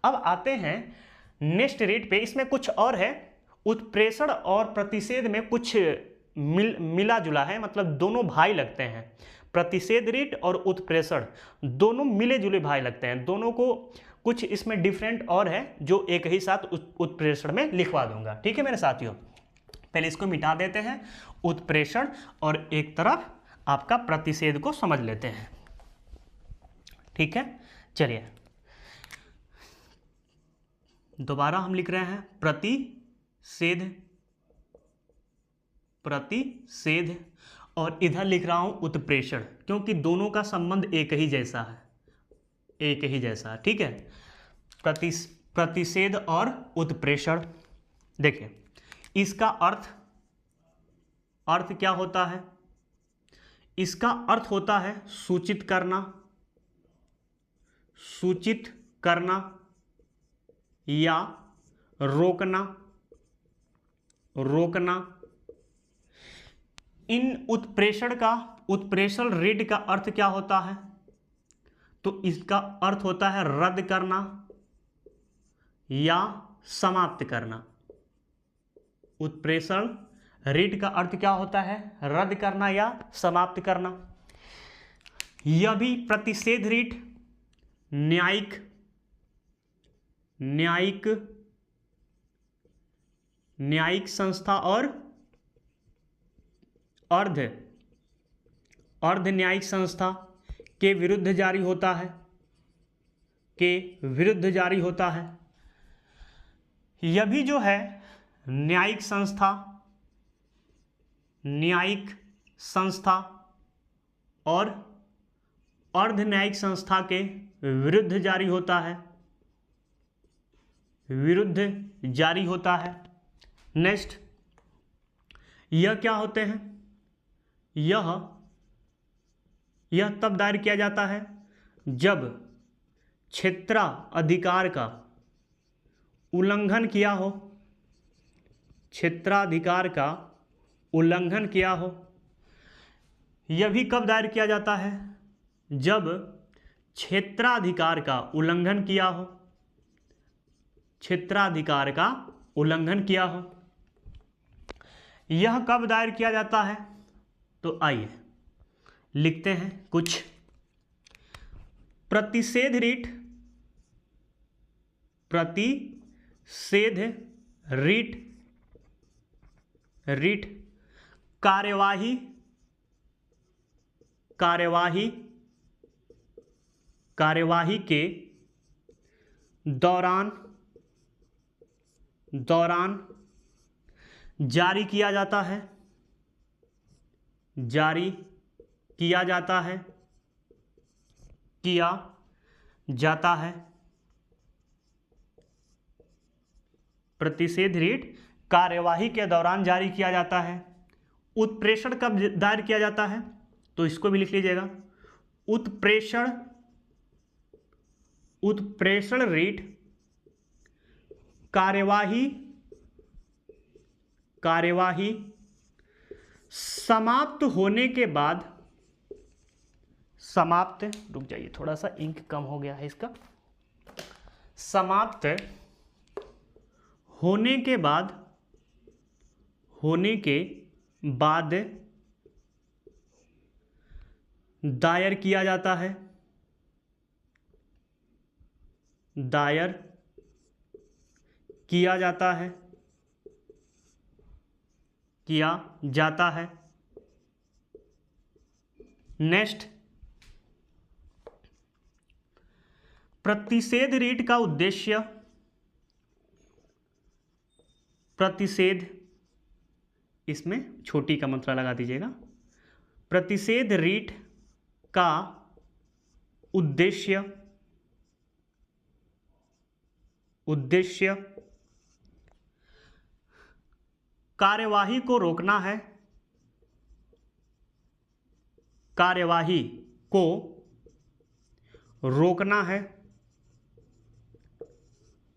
अब आते हैं नेक्स्ट रीट पे। इसमें कुछ और है, उत्प्रेषण और प्रतिषेध में कुछ मिला जुला है, मतलब दोनों भाई लगते हैं। प्रतिषेध रीट और उत्प्रेषण दोनों मिले जुले भाई लगते हैं। दोनों को कुछ इसमें डिफरेंट और है जो एक ही साथ उत्प्रेषण में लिखवा दूंगा। ठीक है मेरे साथियों, पहले इसको मिटा देते हैं, उत्प्रेषण और एक तरफ आपका प्रतिषेध को समझ लेते हैं। ठीक है, चलिए दोबारा हम लिख रहे हैं प्रतिषेध, प्रतिषेध, और इधर लिख रहा हूं उत्प्रेषण, क्योंकि दोनों का संबंध एक ही जैसा है, एक ही जैसा। ठीक है, प्रतिषेध और उत्प्रेषण। देखिए इसका अर्थ क्या होता है? इसका अर्थ होता है सूचित करना, सूचित करना या रोकना, रोकना। इन उत्प्रेषण रीट का अर्थ क्या होता है? तो इसका अर्थ होता है रद्द करना या समाप्त करना। उत्प्रेषण रीट का अर्थ क्या होता है? रद्द करना या समाप्त करना। यह भी प्रतिषेध रीट न्यायिक संस्था और अर्ध न्यायिक संस्था के विरुद्ध जारी होता है, के विरुद्ध जारी होता है। यह भी जो है न्यायिक संस्था और अर्ध न्यायिक संस्था के विरुद्ध जारी होता है, विरुद्ध जारी होता है। नेक्स्ट, यह क्या होते हैं? यह तब दायर किया जाता है जब क्षेत्राधिकार का उल्लंघन किया हो, क्षेत्राधिकार का उल्लंघन किया हो। यह भी कब दायर किया जाता है? जब क्षेत्राधिकार का उल्लंघन किया हो, क्षेत्राधिकार का उल्लंघन किया हो। यह कब दायर किया जाता है? तो आइए लिखते हैं कुछ। प्रतिषेध रीट, प्रतिषेध रीट, रीट कार्यवाही, कार्यवाही, कार्यवाही के दौरान, दौरान जारी किया जाता है, जारी किया जाता है, किया जाता है। प्रतिषेध रीट कार्यवाही के दौरान जारी किया जाता है। उत्प्रेषण कब दायर किया जाता है? तो इसको भी लिख लीजिएगा। उत्प्रेषण, उत्प्रेषण रीट कार्यवाही, कार्यवाही समाप्त होने के बाद, समाप्त, रुक जाइए थोड़ा सा इंक कम हो गया है इसका। समाप्त होने के बाद, होने के बाद दायर किया जाता है, दायर किया जाता है, किया जाता है। नेक्स्ट, प्रतिषेध रीट का उद्देश्य, प्रतिषेध, इसमें छोटी का मात्रा लगा दीजिएगा। प्रतिषेध रीट का उद्देश्य, उद्देश्य कार्यवाही को रोकना है, कार्यवाही को रोकना है,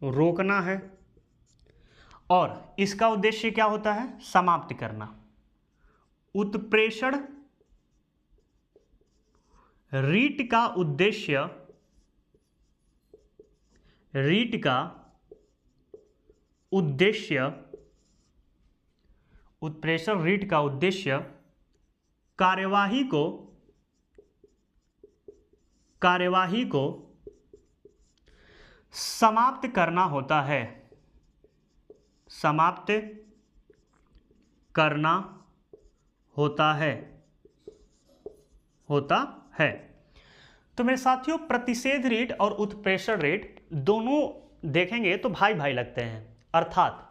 रोकना है। और इसका उद्देश्य क्या होता है? समाप्त करना। उत्प्रेषण रीट का उद्देश्य, रीट का उद्देश्य, उत्प्रेषण रीट का उद्देश्य कार्यवाही को, कार्यवाही को समाप्त करना होता है, समाप्त करना होता है, होता है। तो मेरे साथियों, प्रतिषेध रीट और उत्प्रेषण रीट दोनों देखेंगे तो भाई भाई लगते हैं। अर्थात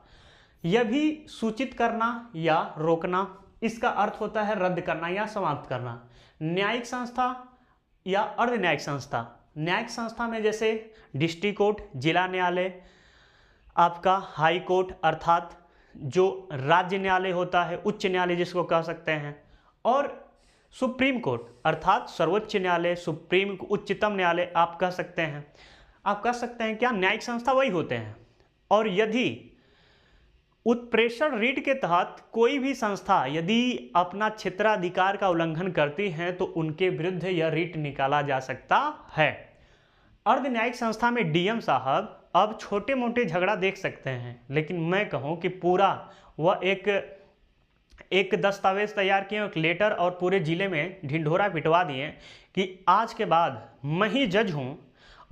यह भी सूचित करना या रोकना, इसका अर्थ होता है रद्द करना या समाप्त करना। न्यायिक संस्था या अर्ध न्यायिक संस्था, न्यायिक संस्था में जैसे डिस्ट्रिक्ट कोर्ट, जिला न्यायालय, आपका हाई कोर्ट अर्थात जो राज्य न्यायालय होता है, उच्च न्यायालय जिसको कह सकते हैं, और सुप्रीम कोर्ट अर्थात सर्वोच्च न्यायालय, सुप्रीम उच्चतम न्यायालय आप कह सकते हैं। आप कह सकते हैं क्या, न्यायिक संस्था वही होते हैं। और यदि उत्प्रेषण रीट के तहत कोई भी संस्था यदि अपना क्षेत्राधिकार का उल्लंघन करती है तो उनके विरुद्ध यह रीट निकाला जा सकता है। अर्ध न्यायिक संस्था में डीएम साहब अब छोटे मोटे झगड़ा देख सकते हैं, लेकिन मैं कहूँ कि पूरा वह एक दस्तावेज तैयार किए, एक लेटर, और पूरे जिले में ढिंढोरा पिटवा दिए कि आज के बाद मैं ही जज हूँ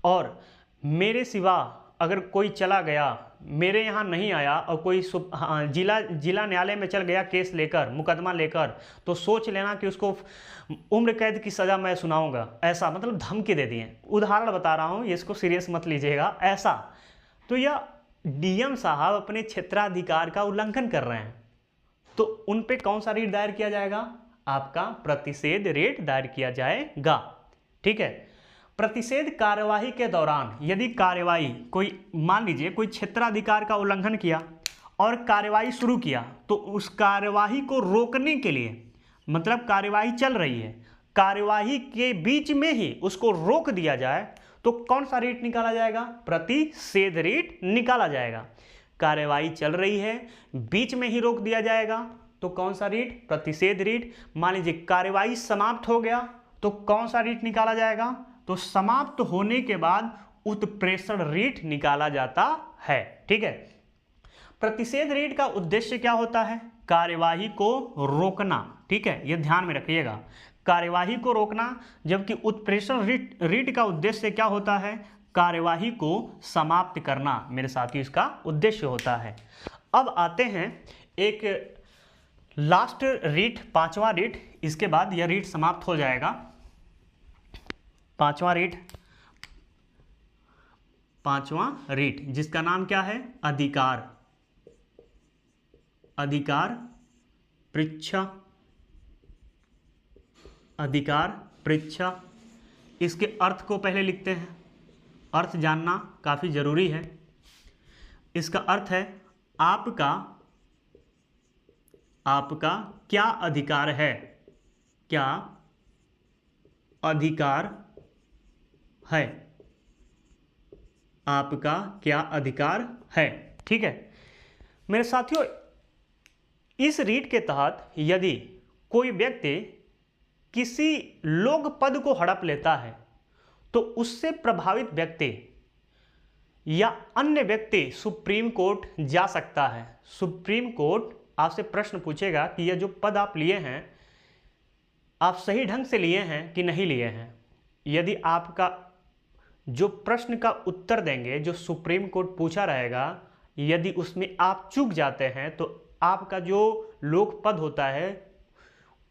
और मेरे सिवा अगर कोई चला गया, मेरे यहाँ नहीं आया और कोई जिला न्यायालय में चल गया केस लेकर, मुकदमा लेकर, तो सोच लेना कि उसको उम्र कैद की सज़ा मैं सुनाऊंगा। ऐसा मतलब धमकी दे दिए। उदाहरण बता रहा हूँ, इसको सीरियस मत लीजिएगा। ऐसा तो यह डीएम साहब अपने क्षेत्राधिकार का उल्लंघन कर रहे हैं, तो उन पे कौन सा रीट दायर किया जाएगा? आपका प्रतिषेध रीट दायर किया जाएगा। ठीक है। प्रतिषेध कार्यवाही के दौरान यदि कार्यवाही कोई, मान लीजिए कोई क्षेत्राधिकार का उल्लंघन किया और कार्यवाही शुरू किया, तो उस कार्यवाही को रोकने के लिए, मतलब कार्यवाही चल रही है, कार्यवाही के बीच में ही उसको रोक दिया जाए, तो कौन सा रीट निकाला जाएगा? प्रतिषेध रीट निकाला जाएगा। कार्यवाही चल रही है, बीच में ही रोक दिया जाएगा, तो कौन सा रीट? प्रतिषेध रीट। मान लीजिए कार्यवाही समाप्त हो गया, तो कौन सा रीट निकाला जाएगा? तो समाप्त होने के बाद उत्प्रेषण रीट निकाला जाता है। ठीक है, प्रतिषेध रीट का उद्देश्य क्या होता है? कार्यवाही को रोकना। ठीक है, यह ध्यान में रखिएगा, कार्यवाही को रोकना, जबकि उत्प्रेषण रीट का उद्देश्य क्या होता है? कार्यवाही को समाप्त करना। मेरे साथियों, इसका उद्देश्य होता है। अब आते हैं एक लास्ट रीट, पांचवा रीट, इसके बाद यह रीट समाप्त हो जाएगा। पांचवा रीट जिसका नाम क्या है? अधिकार परीक्षा। अधिकार परीक्षा। इसके अर्थ को पहले लिखते हैं, अर्थ जानना काफी जरूरी है। इसका अर्थ है आपका क्या अधिकार है? क्या अधिकार है? आपका क्या अधिकार है? ठीक है मेरे साथियों, इस रीट के तहत यदि कोई व्यक्ति किसी लोक पद को हड़प लेता है, तो उससे प्रभावित व्यक्ति या अन्य व्यक्ति सुप्रीम कोर्ट जा सकता है। सुप्रीम कोर्ट आपसे प्रश्न पूछेगा कि यह जो पद आप लिए हैं, आप सही ढंग से लिए हैं कि नहीं लिए हैं। यदि आपका जो प्रश्न का उत्तर देंगे, जो सुप्रीम कोर्ट पूछा रहेगा, यदि उसमें आप चूक जाते हैं, तो आपका जो लोक पद होता है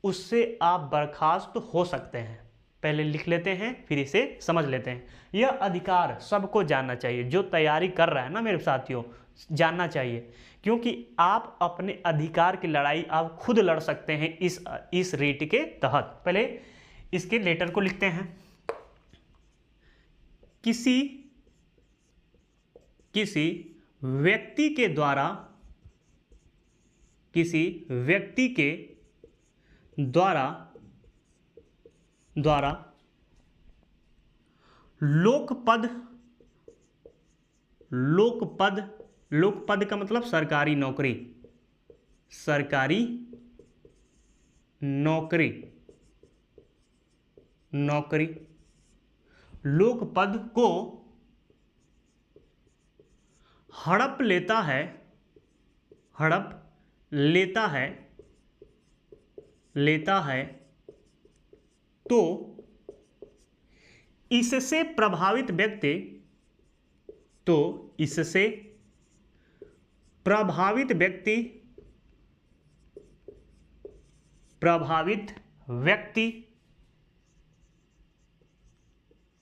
उससे आप बर्खास्त हो सकते हैं। पहले लिख लेते हैं, फिर इसे समझ लेते हैं। यह अधिकार सबको जानना चाहिए, जो तैयारी कर रहा है ना मेरे साथियों, जानना चाहिए, क्योंकि आप अपने अधिकार की लड़ाई आप खुद लड़ सकते हैं इस रीट के तहत। पहले इसके लेटर को लिखते हैं। किसी व्यक्ति के द्वारा लोकपद का मतलब सरकारी नौकरी। लोकपद को हड़प लेता है, तो इससे प्रभावित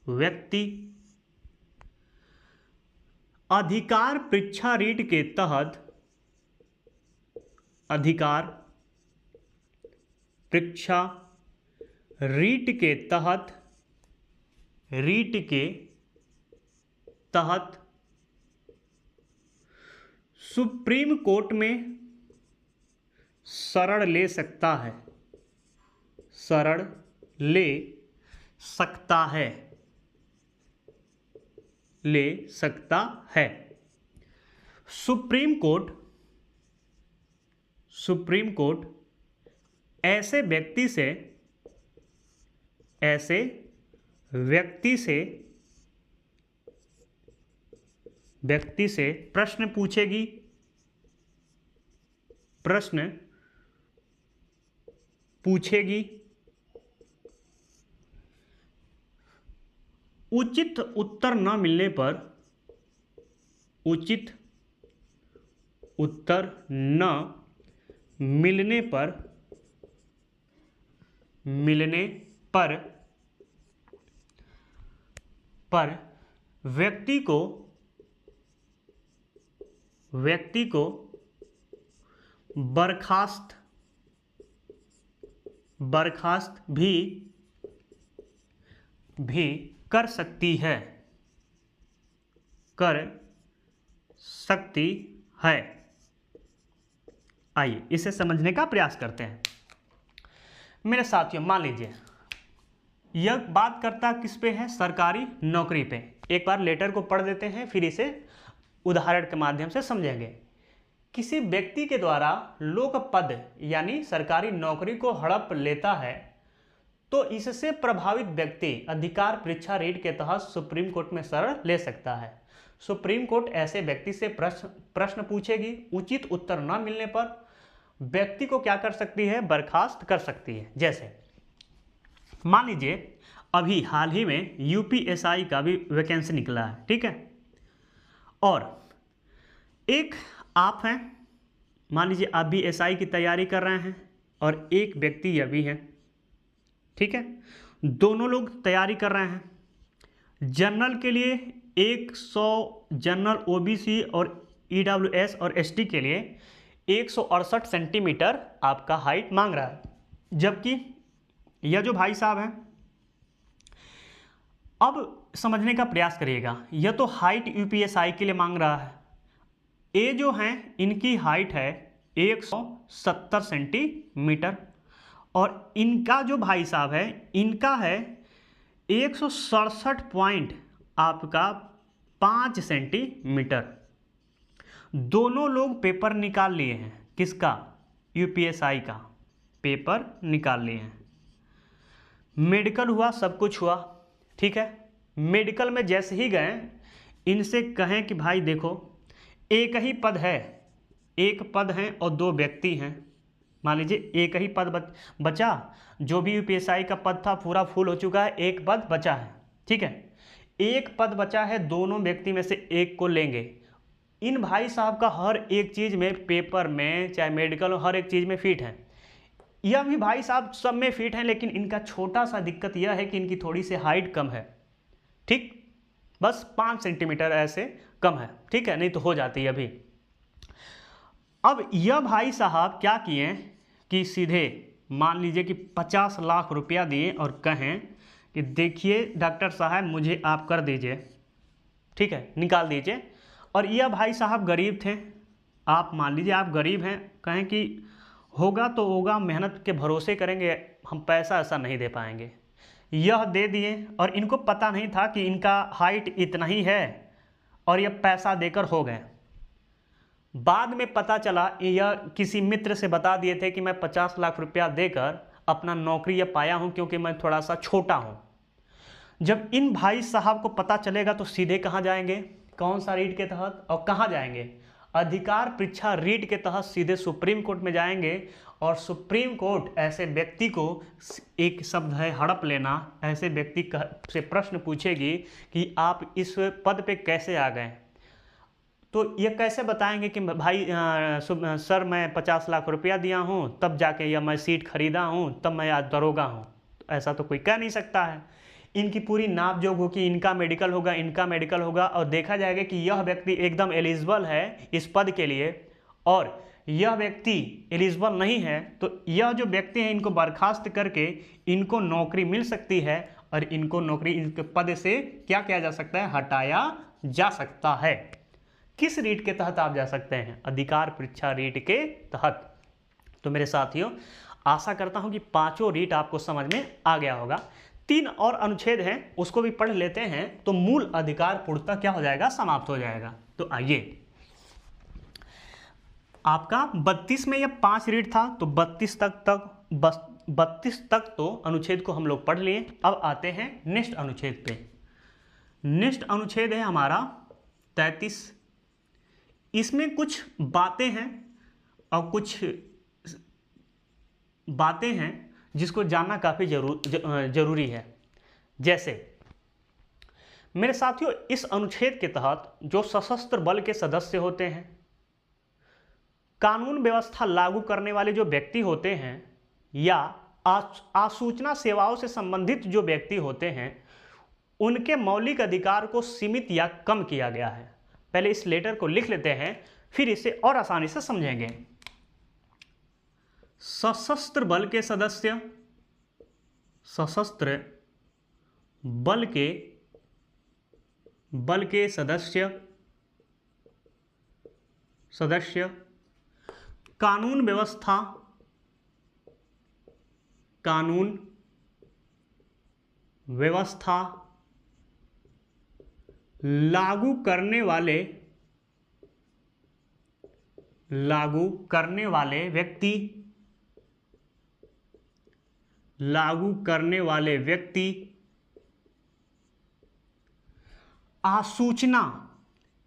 व्यक्ति अधिकार परीक्षा रीट के तहत सुप्रीम कोर्ट में शरण ले सकता है। सुप्रीम कोर्ट ऐसे व्यक्ति से प्रश्न पूछेगी। उचित उत्तर न मिलने पर व्यक्ति को बर्खास्त भी कर सकती है। आइए इसे समझने का प्रयास करते हैं। मेरे साथियों, मान लीजिए यह बात करता किस पे है, सरकारी नौकरी पे। एक बार लेटर को पढ़ देते हैं, फिर इसे उदाहरण के माध्यम से समझेंगे। किसी व्यक्ति के द्वारा लोक पद यानी सरकारी नौकरी को हड़प लेता है तो इससे प्रभावित व्यक्ति अधिकार परीक्षा रीट के तहत सुप्रीम कोर्ट में शरण ले सकता है। सुप्रीम कोर्ट ऐसे व्यक्ति से प्रश्न पूछेगी। उचित उत्तर न मिलने पर व्यक्ति को क्या कर सकती है, बर्खास्त कर सकती है। जैसे मान लीजिए अभी हाल ही में यूपीएसआई का भी वैकेंसी निकला है, ठीक है, और एक आप हैं, मान लीजिए आप भी एसआई की तैयारी कर रहे हैं और एक व्यक्ति यह भी है, ठीक है, दोनों लोग तैयारी कर रहे हैं। जनरल के लिए 100, जनरल ओबीसी और ईडब्ल्यूएस और एसटी के लिए 168 सेंटीमीटर आपका हाइट मांग रहा है, जबकि यह जो भाई साहब हैं, अब समझने का प्रयास करिएगा, यह तो हाइट यूपीएसआई के लिए मांग रहा है। ये जो हैं इनकी हाइट है 170 सेंटीमीटर और इनका जो भाई साहब है इनका है 167 पॉइंट आपका 5 सेंटीमीटर। दोनों लोग पेपर निकाल लिए हैं, किसका, यूपीएसआई का पेपर निकाल लिए हैं। मेडिकल हुआ, सब कुछ हुआ, ठीक है। मेडिकल में जैसे ही गए इनसे कहें कि भाई देखो एक ही पद है, एक पद है और 2 व्यक्ति हैं, मान लीजिए एक ही पद बचा, जो भी यूपीएसआई का पद था पूरा फुल हो चुका है, एक पद बचा है, ठीक है, एक पद बचा है, दोनों व्यक्ति में से एक को लेंगे। इन भाई साहब का हर एक चीज़ में, पेपर में चाहे मेडिकल हर एक चीज़ में फिट है। यह भी भाई साहब सब में फिट है, लेकिन इनका छोटा सा दिक्कत यह है कि इनकी थोड़ी सी हाइट कम है, ठीक, बस 5 सेंटीमीटर ऐसे कम है, ठीक है, नहीं तो हो जाती है अभी। अब यह भाई साहब क्या किए कि सीधे मान लीजिए कि 50 लाख रुपया दिए और कहें कि देखिए डॉक्टर साहब मुझे आप कर दीजिए, ठीक है, निकाल दीजिए। और यह भाई साहब गरीब थे, आप मान लीजिए आप गरीब हैं, कहें कि होगा तो होगा, मेहनत के भरोसे करेंगे, हम पैसा ऐसा नहीं दे पाएंगे। यह दे दिए और इनको पता नहीं था कि इनका हाइट इतना ही है और यह पैसा देकर हो गए। बाद में पता चला, यह किसी मित्र से बता दिए थे कि मैं 50 लाख रुपया देकर अपना नौकरी यह पाया हूं क्योंकि मैं थोड़ा सा छोटा हूं। जब इन भाई साहब को पता चलेगा तो सीधे कहां जाएंगे, कौन सा रीट के तहत, और कहां जाएंगे, अधिकार परीक्षा रीट के तहत सीधे सुप्रीम कोर्ट में जाएंगे। और सुप्रीम कोर्ट ऐसे व्यक्ति को, एक शब्द है हड़प लेना, ऐसे व्यक्ति से प्रश्न पूछेगी कि आप इस पद पे कैसे आ गए। तो ये कैसे बताएंगे कि भाई सर मैं 50 लाख रुपया दिया हूँ तब जाके या मैं सीट खरीदा हूँ तब मैं आज दरोगा हूँ, ऐसा तो कोई कह नहीं सकता है। इनकी पूरी नाप जोग होगी, इनका मेडिकल होगा, इनका मेडिकल होगा, और देखा जाएगा कि यह व्यक्ति एकदम एलिजिबल है इस पद के लिए और यह व्यक्ति एलिजिबल नहीं है, तो यह जो व्यक्ति हैं इनको बर्खास्त करके इनको नौकरी मिल सकती है और इनको नौकरी, इनके पद से क्या किया जा सकता है, हटाया जा सकता है। किस रीट के तहत आप जा सकते हैं, अधिकार परीक्षा रीट के तहत। तो मेरे साथियों आशा करता हूं कि पांचों रीट आपको समझ में आ गया होगा। 3 और अनुच्छेद हैं, उसको भी पढ़ लेते हैं तो मूल अधिकार पूर्णतः क्या हो जाएगा, समाप्त हो जाएगा। तो आइए, आपका 32 में यह 5 रीट था तो 32 तक तो अनुच्छेद को हम लोग पढ़ लिए। अब आते हैं नेक्स्ट अनुच्छेद पे। नेक्स्ट अनुच्छेद है हमारा 33। इसमें कुछ बातें हैं और कुछ बातें हैं जिसको जानना काफ़ी जरूरी है। जैसे मेरे साथियों, इस अनुच्छेद के तहत जो सशस्त्र बल के सदस्य होते हैं, कानून व्यवस्था लागू करने वाले जो व्यक्ति होते हैं, या आसूचना सेवाओं से संबंधित जो व्यक्ति होते हैं, उनके मौलिक अधिकार को सीमित या कम किया गया है। पहले इस लेटर को लिख लेते हैं, फिर इसे और आसानी से समझेंगे। सशस्त्र बल के सदस्य, सशस्त्र बल के सदस्य कानून व्यवस्था लागू करने वाले व्यक्ति आसूचना,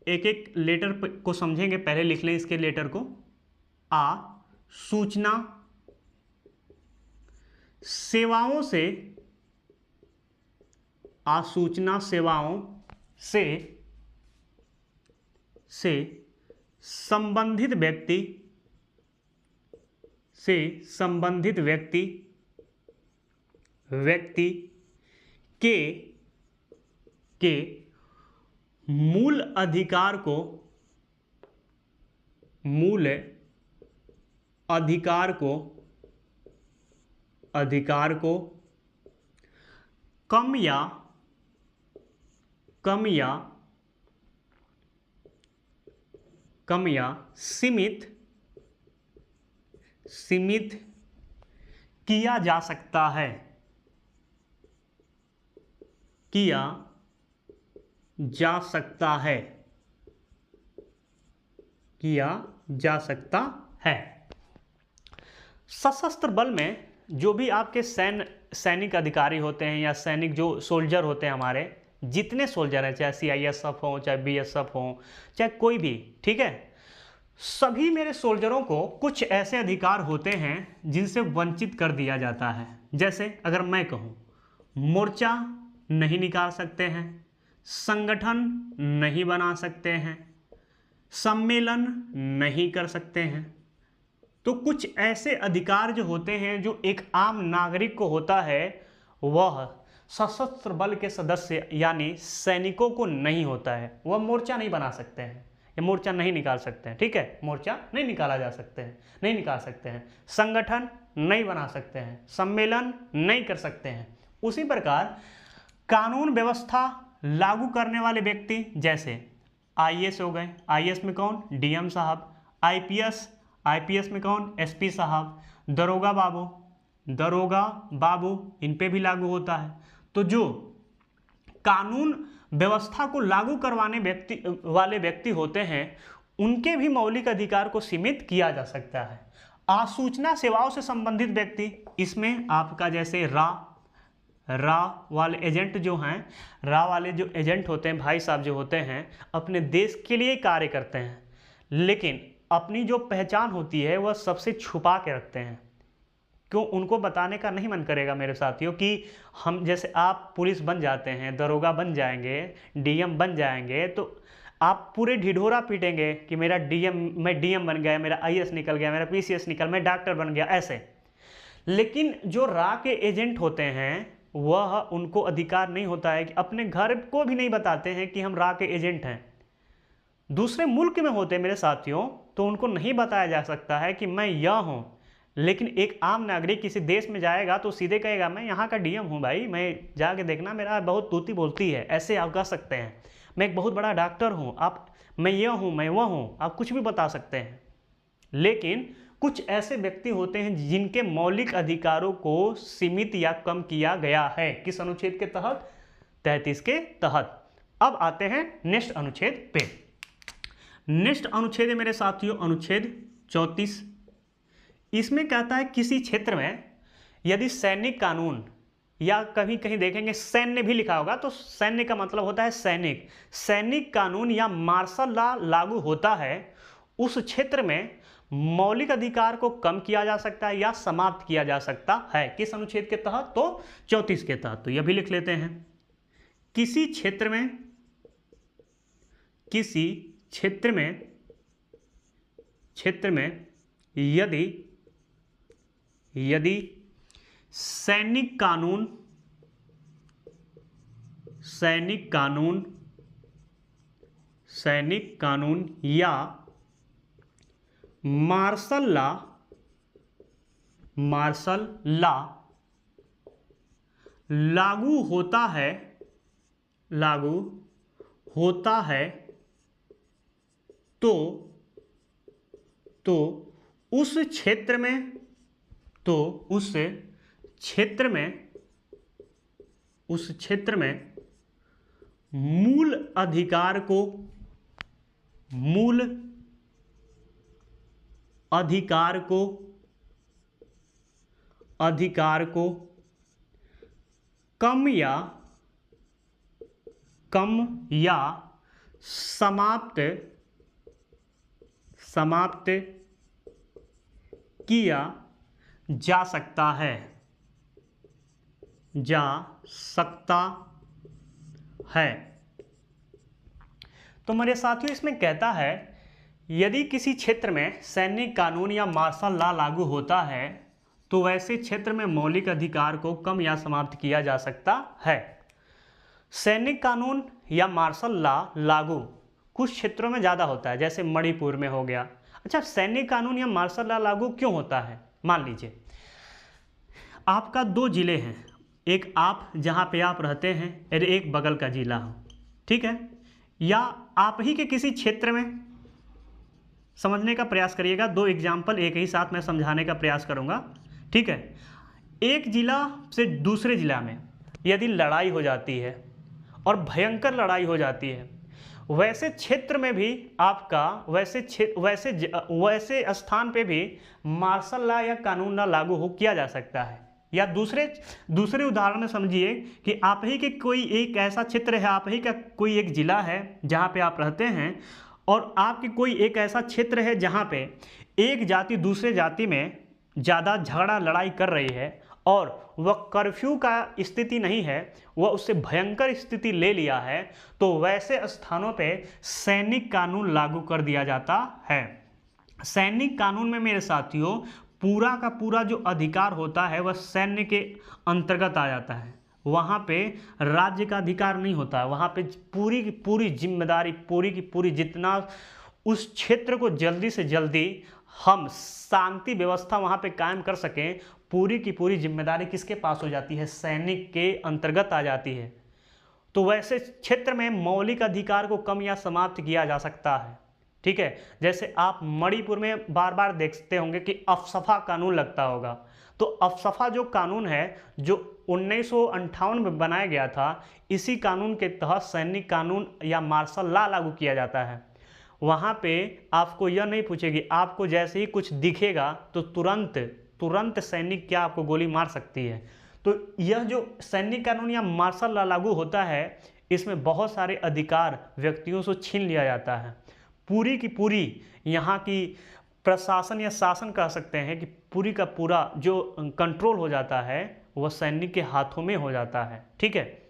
एक एक लेटर को समझेंगे, पहले लिख लें इसके लेटर को। आसूचना सेवाओं से संबंधित व्यक्ति के मूल अधिकार को कम या सीमित किया जा सकता है। सशस्त्र बल में जो भी आपके सैनिक अधिकारी होते हैं या सैनिक जो सोल्जर होते हैं, हमारे जितने सोल्जर हैं, चाहे CISF हो, चाहे BSF हो, चाहे कोई भी, ठीक है, सभी मेरे सोल्जरों को कुछ ऐसे अधिकार होते हैं जिनसे वंचित कर दिया जाता है। जैसे अगर मैं कहूं, मोर्चा नहीं निकाल सकते हैं, संगठन नहीं बना सकते हैं, सम्मेलन नहीं कर सकते हैं। तो कुछ ऐसे अधिकार जो होते हैं जो एक आम नागरिक को होता है, वह सशस्त्र बल के सदस्य यानी सैनिकों को नहीं होता है। वह मोर्चा नहीं बना सकते हैं या मोर्चा नहीं निकाल सकते हैं, ठीक है, मोर्चा नहीं निकाल सकते हैं, संगठन नहीं बना सकते हैं, सम्मेलन नहीं कर सकते हैं। उसी प्रकार कानून व्यवस्था लागू करने वाले व्यक्ति जैसे IAS हो गए, IAS में कौन, DM साहब, IPS में कौन, SP साहब, दरोगा बाबू, इन पे भी लागू होता है। तो जो कानून व्यवस्था को लागू करवाने वाले व्यक्ति होते हैं, उनके भी मौलिक अधिकार को सीमित किया जा सकता है। आसूचना सेवाओं से संबंधित व्यक्ति, इसमें आपका जैसे रा वाले एजेंट जो हैं, रा वाले जो एजेंट होते हैं, भाई साहब जो होते हैं, अपने देश के लिए कार्य करते हैं, लेकिन अपनी जो पहचान होती है वह सबसे छुपा के रखते हैं। क्यों? उनको बताने का नहीं मन करेगा मेरे साथियों कि हम, जैसे आप पुलिस बन जाते हैं, दरोगा बन जाएंगे, DM बन जाएंगे, तो आप पूरे ढिढोरा पीटेंगे कि मैं DM बन गया, मेरा IAS निकल गया, मेरा PCS निकल, मैं डॉक्टर बन गया, ऐसे। लेकिन जो रा के एजेंट होते हैं, वह उनको अधिकार नहीं होता है कि अपने घर को भी नहीं बताते हैं कि हम रा के एजेंट हैं। दूसरे मुल्क में होते हैं मेरे साथियों, तो उनको नहीं बताया जा सकता है कि मैं यह हूं। लेकिन एक आम नागरिक किसी देश में जाएगा तो सीधे कहेगा मैं यहाँ का DM हूँ भाई, मैं जाके देखना, मेरा बहुत तूती बोलती है, ऐसे आप कह सकते हैं। मैं एक बहुत बड़ा डॉक्टर हूँ, मैं यह हूँ, मैं वह हूँ, आप कुछ भी बता सकते हैं। लेकिन कुछ ऐसे व्यक्ति होते हैं जिनके मौलिक अधिकारों को सीमित या कम किया गया है। किस अनुच्छेद के तहत? 33 के तहत। अब आते हैं नेक्स्ट अनुच्छेद पे। नेक्स्ट अनुच्छेद है मेरे साथियों अनुच्छेद 34। इसमें कहता है किसी क्षेत्र में यदि सैनिक कानून, या कभी कहीं देखेंगे सैन्य भी लिखा होगा, तो सैन्य का मतलब होता है सैनिक कानून या मार्शल लॉ लागू होता है, उस क्षेत्र में मौलिक अधिकार को कम किया जा सकता है या समाप्त किया जा सकता है। किस अनुच्छेद के तहत? तो 34 के तहत। तो यह भी लिख लेते हैं। किसी क्षेत्र में यदि सैनिक कानून या मार्शल लॉ लागू होता है तो उस क्षेत्र में, तो उस क्षेत्र में मूल अधिकार को कम या समाप्त किया जा सकता है। तो मेरे साथियों, इसमें कहता है यदि किसी क्षेत्र में सैनिक कानून या मार्शल लॉ लागू होता है तो वैसे क्षेत्र में मौलिक अधिकार को कम या समाप्त किया जा सकता है। सैनिक कानून या मार्शल लॉ लागू कुछ क्षेत्रों में ज़्यादा होता है, जैसे मणिपुर में हो गया। अच्छा, सैनिक कानून या मार्शल लॉ लागू क्यों होता है? मान लीजिए आपका 2 जिले हैं, एक आप जहाँ पे आप रहते हैं और एक बगल का जिला हो, ठीक है? या आप ही के किसी क्षेत्र में, समझने का प्रयास करिएगा, 2 एग्जाम्पल एक ही साथ मैं समझाने का प्रयास करूँगा, ठीक है? एक जिला से दूसरे जिला में यदि लड़ाई हो जाती है और भयंकर लड़ाई हो जाती है, वैसे क्षेत्र में भी आपका वैसे स्थान पे भी मार्शल लॉ या कानून लॉ लागू किया जा सकता है। या दूसरे उदाहरण में समझिए कि आप ही के कोई एक ऐसा क्षेत्र है, आप ही का कोई एक जिला है जहाँ पे आप रहते हैं, और आपकी कोई एक ऐसा क्षेत्र है जहाँ पे एक जाति दूसरे जाति में ज़्यादा झगड़ा लड़ाई कर रही है और वह कर्फ्यू का स्थिति नहीं है, वह उससे भयंकर स्थिति ले लिया है, तो वैसे स्थानों पे सैनिक कानून लागू कर दिया जाता है। सैनिक कानून में मेरे साथियों पूरा का पूरा जो अधिकार होता है वह सैन्य के अंतर्गत आ जाता है। वहाँ पे राज्य का अधिकार नहीं होता है, वहाँ पे पूरी की पूरी जिम्मेदारी, पूरी की पूरी जितना उस क्षेत्र को जल्दी से जल्दी हम शांति व्यवस्था वहाँ पे कायम कर सकें, पूरी की पूरी जिम्मेदारी किसके पास हो जाती है? सैनिक के अंतर्गत आ जाती है। तो वैसे क्षेत्र में मौलिक अधिकार को कम या समाप्त किया जा सकता है, ठीक है? जैसे आप मणिपुर में बार बार देखते होंगे कि अफसफा कानून लगता होगा। तो अफसफा जो कानून है, जो 1958 में बनाया गया था, इसी कानून के तहत सैनिक कानून या मार्शल लॉ लागू किया जाता है। वहाँ पे आपको यह नहीं पूछेगी, आपको जैसे ही कुछ दिखेगा तो तुरंत सैनिक क्या आपको गोली मार सकती है। तो यह जो सैनिक कानून या मार्शल लॉ लागू होता है, इसमें बहुत सारे अधिकार व्यक्तियों से छीन लिया जाता है। पूरी की पूरी यहाँ की प्रशासन या शासन कह सकते हैं कि पूरी का पूरा जो कंट्रोल हो जाता है वह सैनिक के हाथों में हो जाता है, ठीक है?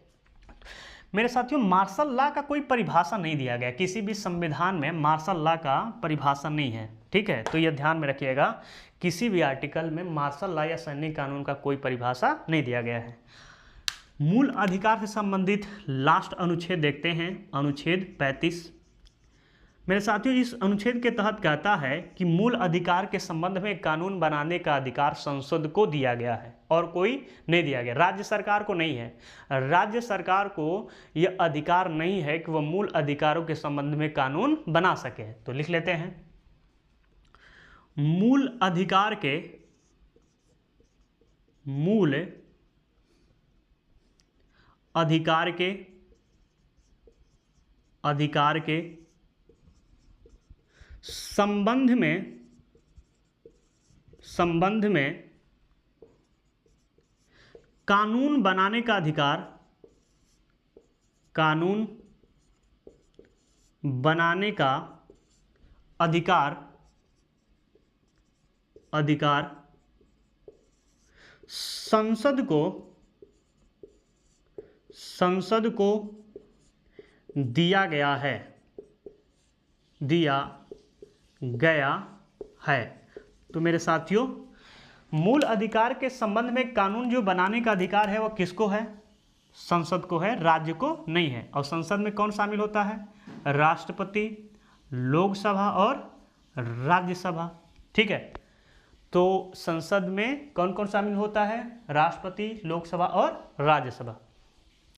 मेरे साथियों, मार्शल लॉ का कोई परिभाषा नहीं दिया गया, किसी भी संविधान में मार्शल लॉ का परिभाषा नहीं है, ठीक है? तो यह ध्यान में रखिएगा, किसी भी आर्टिकल में मार्शल लॉ या सैनिक कानून का कोई परिभाषा नहीं दिया गया है। मूल अधिकार से संबंधित लास्ट अनुच्छेद देखते हैं, अनुच्छेद 35। मेरे साथियों, इस अनुच्छेद के तहत कहता है कि मूल अधिकार के संबंध में कानून बनाने का अधिकार संसद को दिया गया है और कोई नहीं दिया गया, राज्य सरकार को नहीं है। राज्य सरकार को यह अधिकार नहीं है कि वह मूल अधिकारों के संबंध में कानून बना सके। तो लिख लेते हैं, मूल अधिकार के संबंध में कानून बनाने का अधिकार संसद को दिया गया है। तो मेरे साथियों, मूल अधिकार के संबंध में कानून जो बनाने का अधिकार है वह किसको है? संसद को है, राज्य को नहीं है। और संसद में कौन शामिल होता है? राष्ट्रपति, लोकसभा और राज्यसभा, ठीक है? तो संसद में कौन कौन शामिल होता है? राष्ट्रपति, लोकसभा और राज्यसभा।